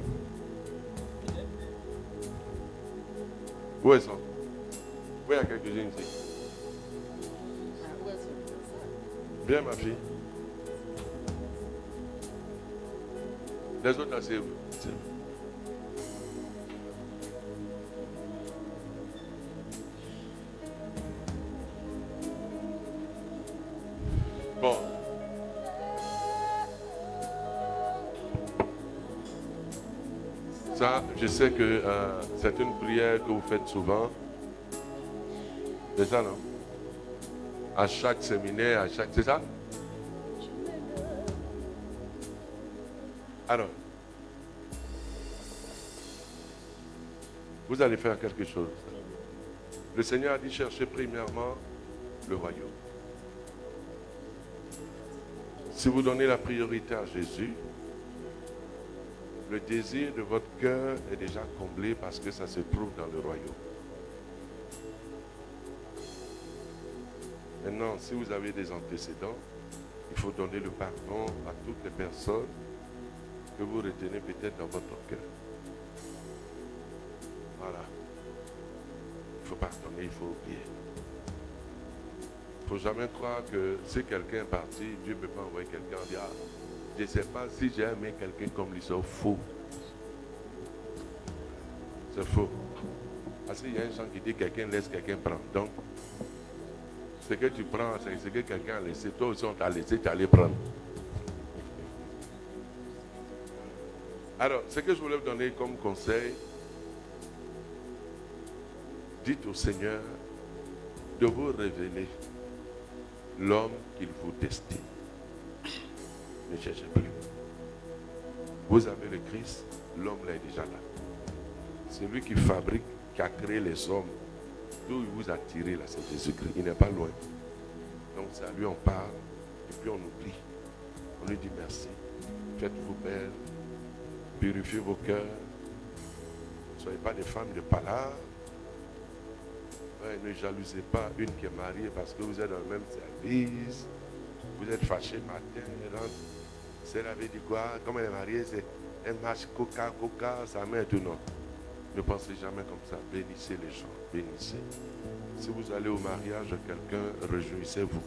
Où est-ce? Où il y a quelques-unes ici? Bien, ma fille. Les autres, c'est vous. Bon. Ça, je sais que c'est une prière que vous faites souvent. C'est ça, non? À chaque séminaire, à chaque... C'est ça? Alors, vous allez faire quelque chose. Le Seigneur a dit cherchez premièrement le royaume. Si vous donnez la priorité à Jésus, le désir de votre cœur est déjà comblé parce que ça se trouve dans le royaume. Maintenant, si vous avez des antécédents, il faut donner le pardon à toutes les personnes que vous retenez peut-être dans votre cœur. Voilà. Il faut pardonner, il faut oublier. Il ne faut jamais croire que si quelqu'un est parti, Dieu ne peut pas envoyer quelqu'un et dire ah, je ne sais pas si j'ai aimé quelqu'un comme lui. C'est faux. C'est faux. Parce qu'il y a un chant qui dit quelqu'un laisse, quelqu'un prend. Donc, ce que tu prends, c'est ce que quelqu'un a laissé. Toi aussi, on t'a laissé, tu allais prendre. Alors, ce que je voulais vous donner comme conseil, dites au Seigneur de vous révéler l'homme qu'il vous destine. Ne cherchez plus. Vous avez le Christ, l'homme là est déjà là. C'est lui qui fabrique, qui a créé les hommes. D'où il vous a tiré là, c'est Jésus-Christ. Il n'est pas loin. Donc c'est à lui on parle et puis on oublie. On lui dit merci. Faites-vous belle. Purifiez vos cœurs. Ne soyez pas des femmes de palabre. Ne jalousez pas une qui est mariée parce que vous êtes dans le même service. Vous êtes fâché matin, elle rentre. Celle avait dit quoi? Comme elle est mariée, c'est elle marche coca, sa mère et tout. Non. Ne pensez jamais comme ça. Bénissez les gens. Bénissez. Si vous allez au mariage de quelqu'un, réjouissez-vous.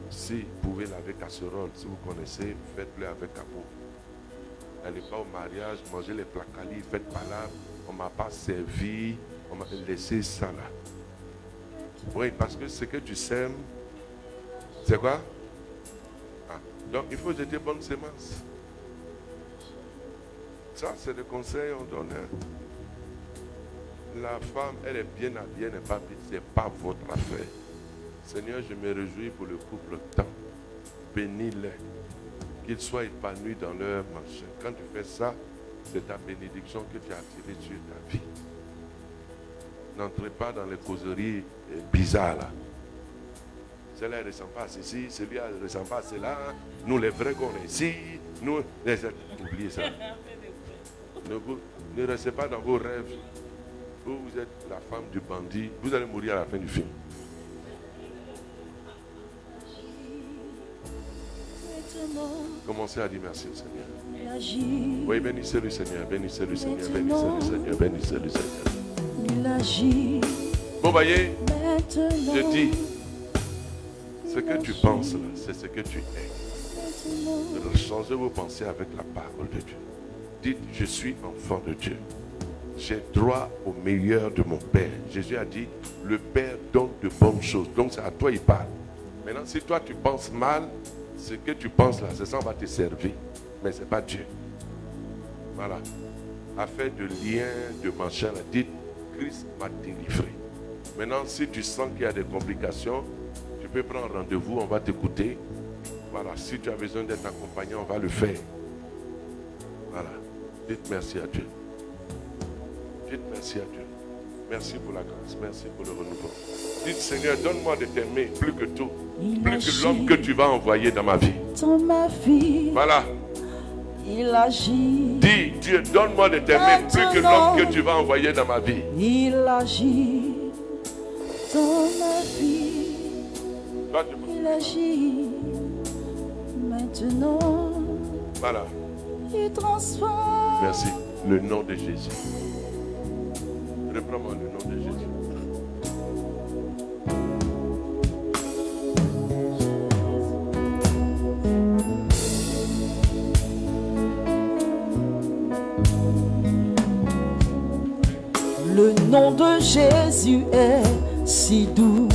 Si vous pouvez laver casserole, si vous connaissez, faites-le avec amour. N'allez pas au mariage, mangez les placalis, faites palabre. On ne m'a pas servi, on m'a laissé ça là. Oui, parce que ce que tu sèmes, c'est quoi? Ah, donc il faut jeter bonne sémence. Ça, c'est le conseil qu'on donne. La femme, elle est bien habillée, n'est pas bien, ce n'est pas votre affaire. Seigneur, je me réjouis pour le couple tant. Bénis-les. Qu'ils soient épanouis dans leur marché. Quand tu fais ça, c'est ta bénédiction que tu as attirée sur ta vie. N'entrez pas dans les causeries bizarres là. Celle-là ne ressemble pas à ceci, celui-là ne ressemble pas à cela. Nous les vrais qu'on est ici, nous les... Oubliez ça. Ne restez pas dans vos rêves. Vous êtes la femme du bandit, vous allez mourir à la fin du film. Commencez à dire merci au Seigneur. Oui, bénissez le Seigneur, bénissez le Seigneur, bénissez le Seigneur, bénissez le Seigneur. Bon, voyez, je dis, ce que tu penses là, c'est ce que tu es. Changez vos pensées avec la parole de Dieu. Dites, je suis enfant de Dieu. J'ai droit au meilleur de mon Père. Jésus a dit, le Père donne de bonnes choses. Donc c'est à toi il parle. Maintenant, si toi tu penses mal, ce que tu penses là, c'est ça, on va te servir. Mais ce n'est pas Dieu. Voilà. Affaire de lien, de machin, là, dites, Christ m'a délivré. Maintenant, si tu sens qu'il y a des complications, tu peux prendre rendez-vous, on va t'écouter. Voilà, si tu as besoin d'être accompagné, on va le faire. Voilà, dites merci à Dieu. Dites merci à Dieu. Merci pour la grâce, merci pour le renouveau. Dites Seigneur, donne-moi de t'aimer plus que tout, plus que l'homme que tu vas envoyer dans ma vie. Dans ma vie, Voilà. il agit. Dis Dieu, donne-moi de t'aimer plus que l'homme que tu vas envoyer dans ma vie. Il agit dans ma vie. Toi, tu peux- Il agit maintenant. Voilà. Il transforme. Merci. Le nom de Jésus. Reprends-moi le nom de Jésus. Le nom de Jésus est si doux.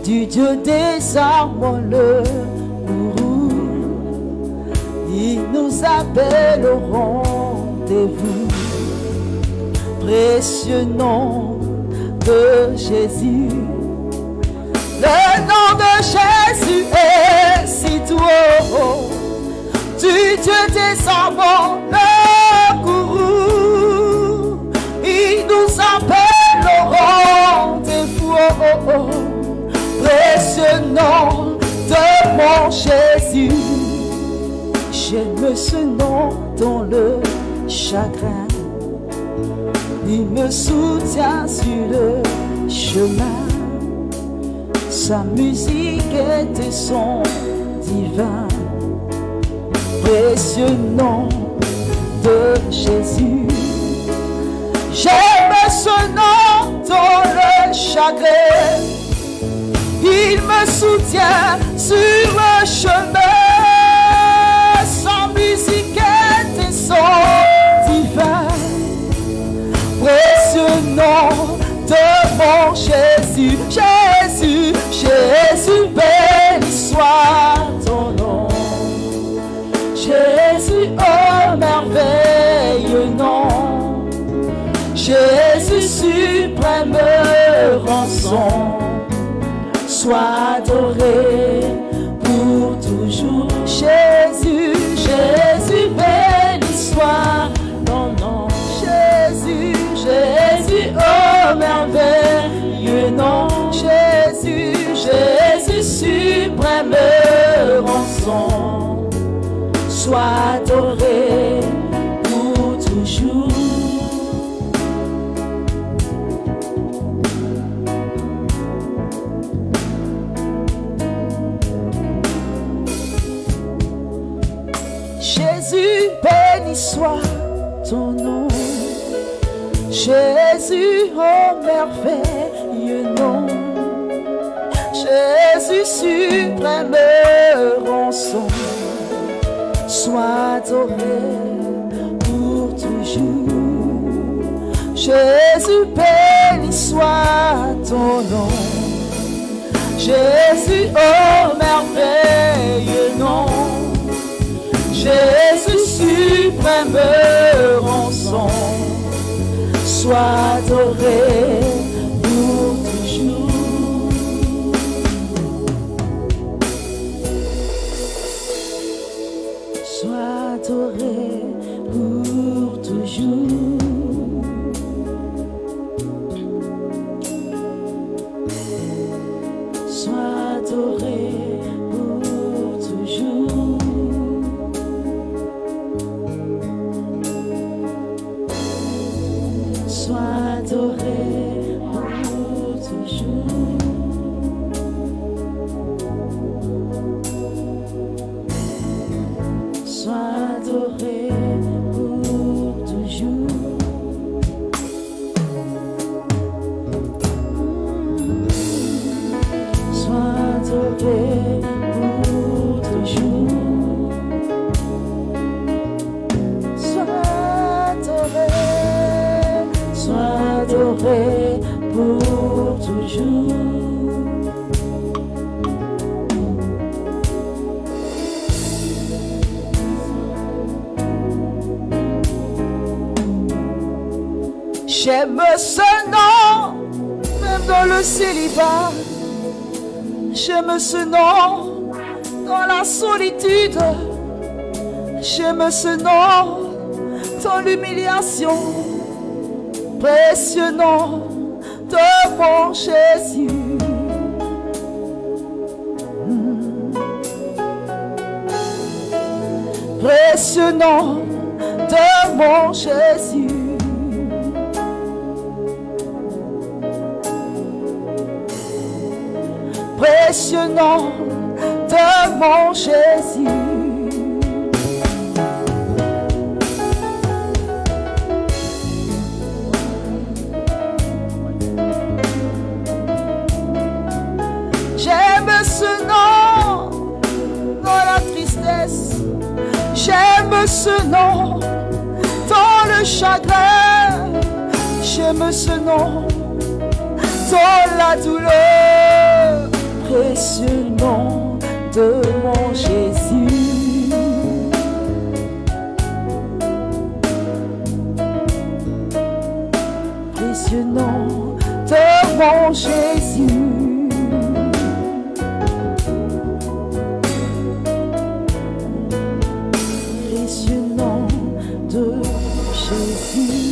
Du Dieu des armes, le gourou. Il nous appelle au rendez-vous. Précieux nom de Jésus. Le nom de Jésus est si doux. Du Dieu des armes, le gourou. Il nous appelle au rendez-vous. Précieux nom de mon Jésus. J'aime ce nom dans le chagrin. Il me soutient sur le chemin. Sa musique est des sons divins. Précieux nom de Jésus. J'aime ce nom dans le chagrin. Il me soutient sur le chemin. Sa musique est des sons divins. Précieux nom de mon Jésus. Jésus, Jésus, béni soit ton nom. Jésus, oh merveilleux nom. Jésus, suprême rançon. Sois adoré pour toujours. Jésus, Jésus, béni soit ton nom. Jésus, Jésus, oh merveilleux nom. Jésus, Jésus, suprême rançon. Sois adoré pour toujours. Jésus, béni soit ton nom. Jésus, oh merveilleux nom. Jésus, suprême rançon. Sois adoré pour toujours. Jésus, béni soit ton nom. Jésus, oh merveilleux nom. Jésus, suprême rançon. Sois adoré pour toujours. Sois adoré pour toujours. Sois adoré pour toujours. Sois adoré pour toujours. Sois adoré pour toujours. Sois adoré pour toujours. Sois adoré. Sois adoré pour toujours. J'aime ce nom dans le célibat. J'aime ce nom dans la solitude. J'aime ce nom dans l'humiliation. Précieux nom de mon Jésus. Précieux nom de mon Jésus. Précieux nom de mon Jésus. J'aime ce nom dans la tristesse. J'aime ce nom dans le chagrin. J'aime ce nom dans la douleur. Précieux nom de mon Jésus. Précieux nom de mon Jésus. Précieux nom de Jésus.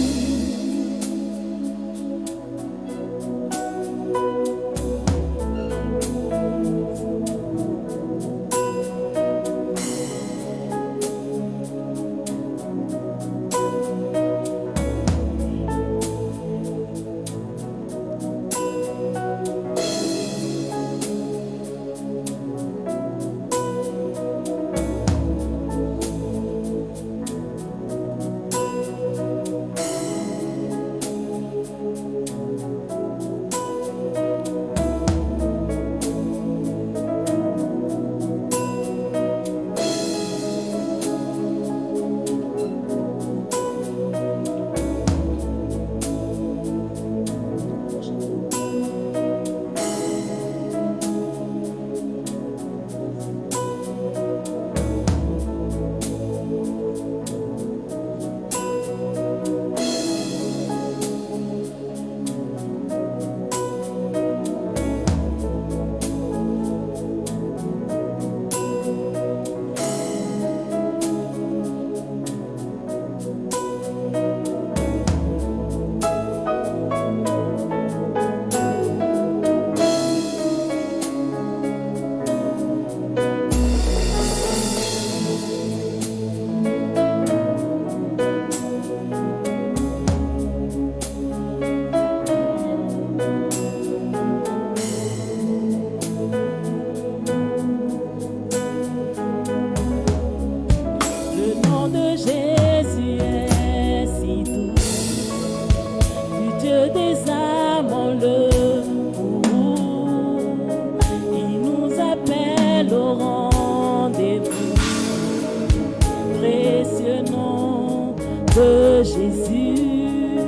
de Jésus,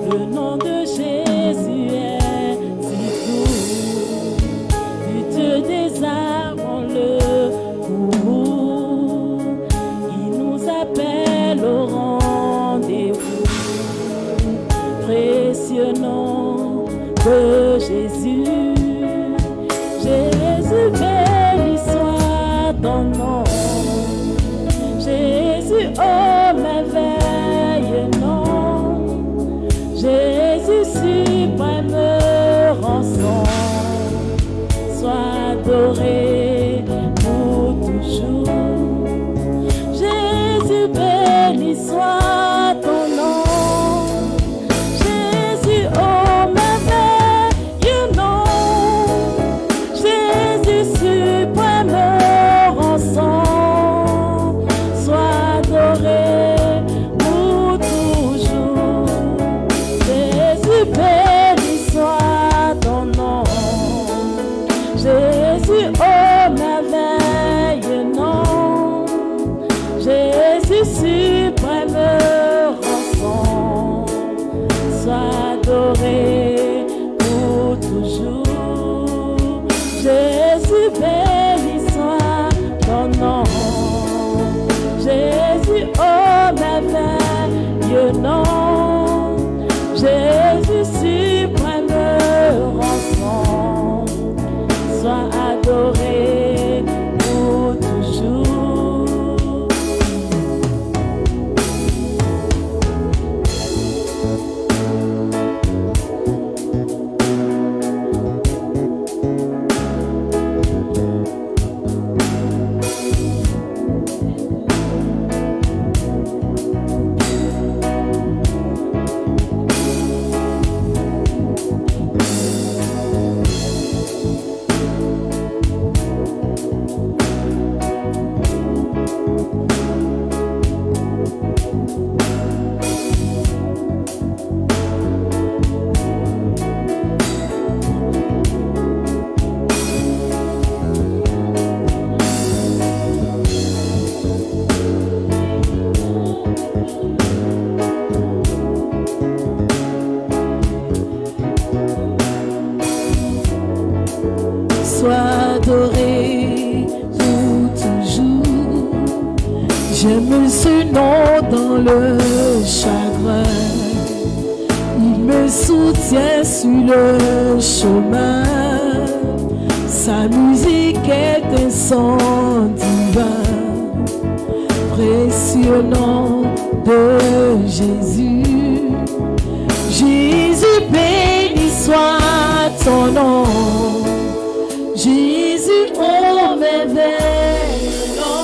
le nom de Jésus est si doux. Du Dieu des armes, le courroux, il nous appelle au rendez-vous. Précieux nom de Jésus, Jésus, béni soit ton nom. Jésus, oh merveille, non. Jésus, suprême rançon, sois adoré pour toujours. Jésus, béni soit ton nom. Jésus, oh merveille, non. Jésus, suprême rançon, pour toujours. Jésus, béni soit ton nom. Jésus, oh merveille, non. Jésus, suprême pour toujours. J'aime ce nom dans le chagrin. Il me soutient sur le chemin. Sa musique est un son divin. Précieux nom de Jésus. Jésus, béni soit ton nom. Jésus, oh merveilleux nom.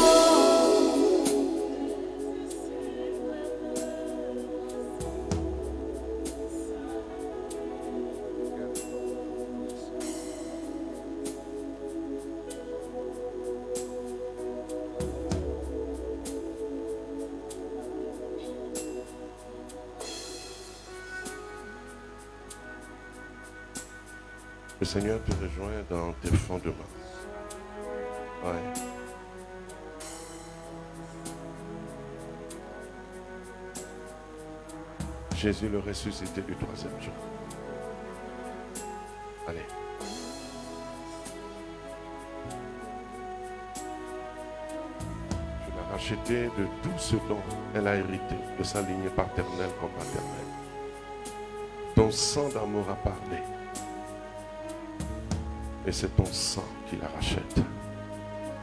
Le Seigneur te rejoint dans tes fondements. Ouais. Jésus le ressuscité du troisième jour. Allez. Je l'ai racheté de tout ce dont elle a hérité, de sa lignée paternelle comme maternelle. Ton sang d'amour a parlé. Et c'est ton sang qui la rachète.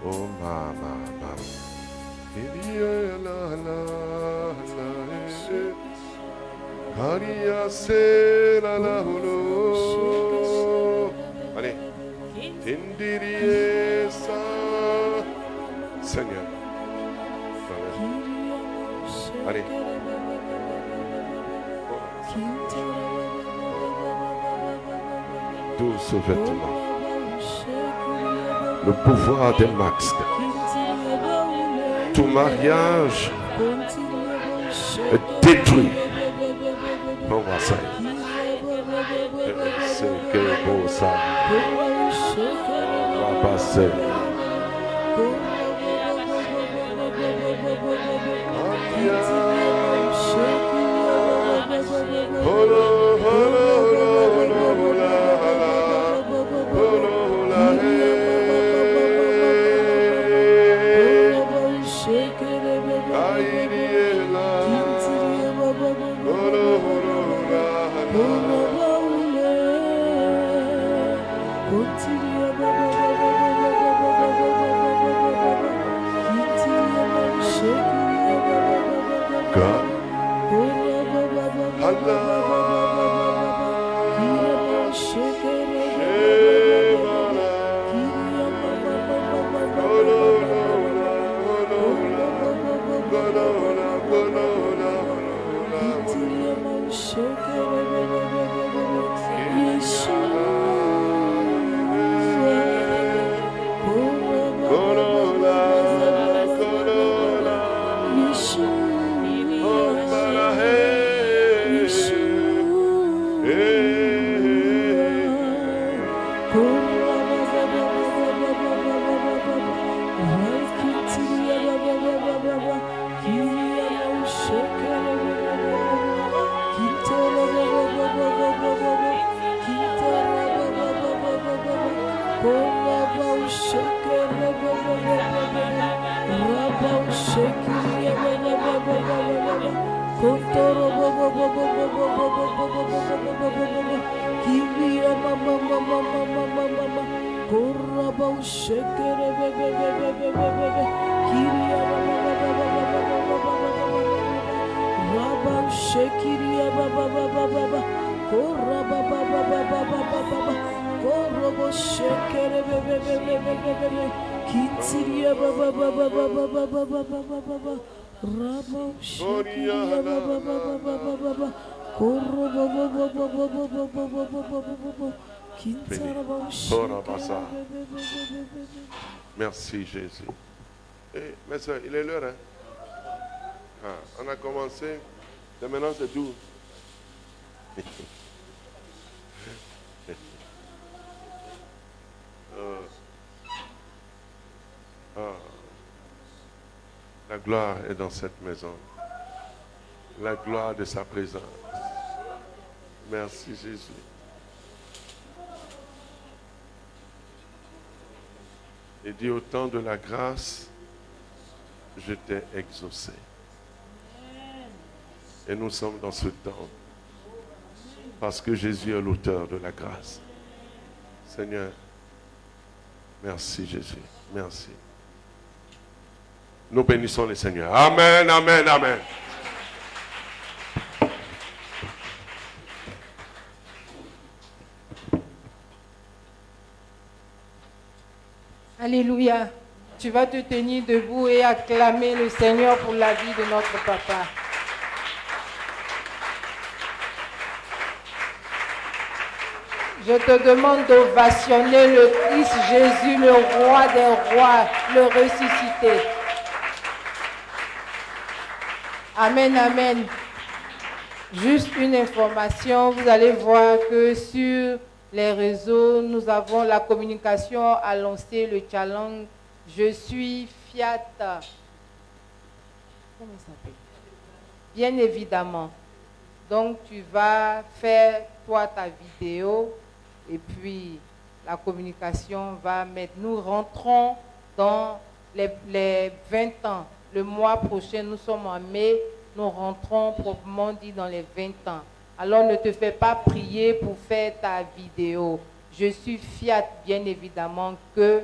Oh maman. Allez. Seigneur. Allez. Tout ce vêtement. Le pouvoir des masques. Tout mariage est détruit. On va ça. C'est que beau ça. On va passer. Merci Jésus. Et, mes soeurs, il est l'heure, hein? On a commencé, et maintenant c'est tout. La gloire est dans cette maison. La gloire de sa présence. Merci Jésus. Et dit au temps de la grâce, je t'ai exaucé. Et nous sommes dans ce temps. Parce que Jésus est l'auteur de la grâce. Seigneur, merci Jésus. Merci. Nous bénissons le Seigneur. Amen, amen, amen. Alléluia. Tu vas te tenir debout et acclamer le Seigneur pour la vie de notre papa. Je te demande d'ovationner le Christ Jésus, le roi des rois, le ressuscité. Amen, amen. Juste une information, vous allez voir que sur les réseaux, nous avons la communication à lancer le challenge « Je suis Fiat ». Comment ça s'appelle? Bien évidemment. Donc, tu vas faire, toi, ta vidéo et puis la communication va mettre. Nous rentrons dans les 20 ans. Le mois prochain, nous sommes en mai, nous rentrons proprement dit dans les 20 ans. Alors ne te fais pas prier pour faire ta vidéo. Je suis Fiat, bien évidemment, que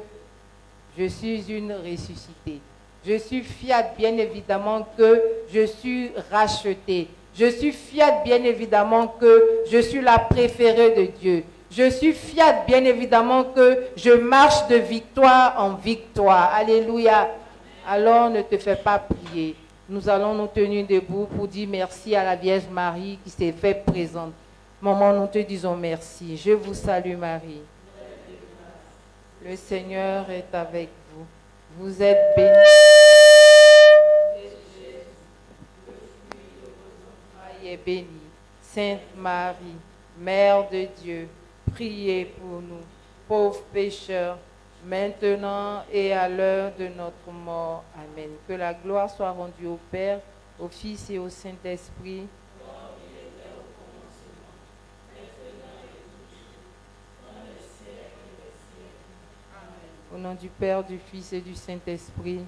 je suis une ressuscitée. Je suis Fiat, bien évidemment, que je suis rachetée. Je suis Fiat, bien évidemment, que je suis la préférée de Dieu. Je suis Fiat, bien évidemment, que je marche de victoire en victoire. Alléluia. Alors ne te fais pas prier. Nous allons nous tenir debout pour dire merci à la Vierge Marie qui s'est fait présente. Maman, nous te disons merci. Je vous salue Marie. Le Seigneur est avec vous. Vous êtes bénie. Marie est bénie. Sainte Marie, Mère de Dieu, priez pour nous, pauvres pécheurs, maintenant et à l'heure de notre mort. Amen. Que la gloire soit rendue au Père, au Fils et au Saint-Esprit. Au nom du Père, du Fils et du Saint-Esprit.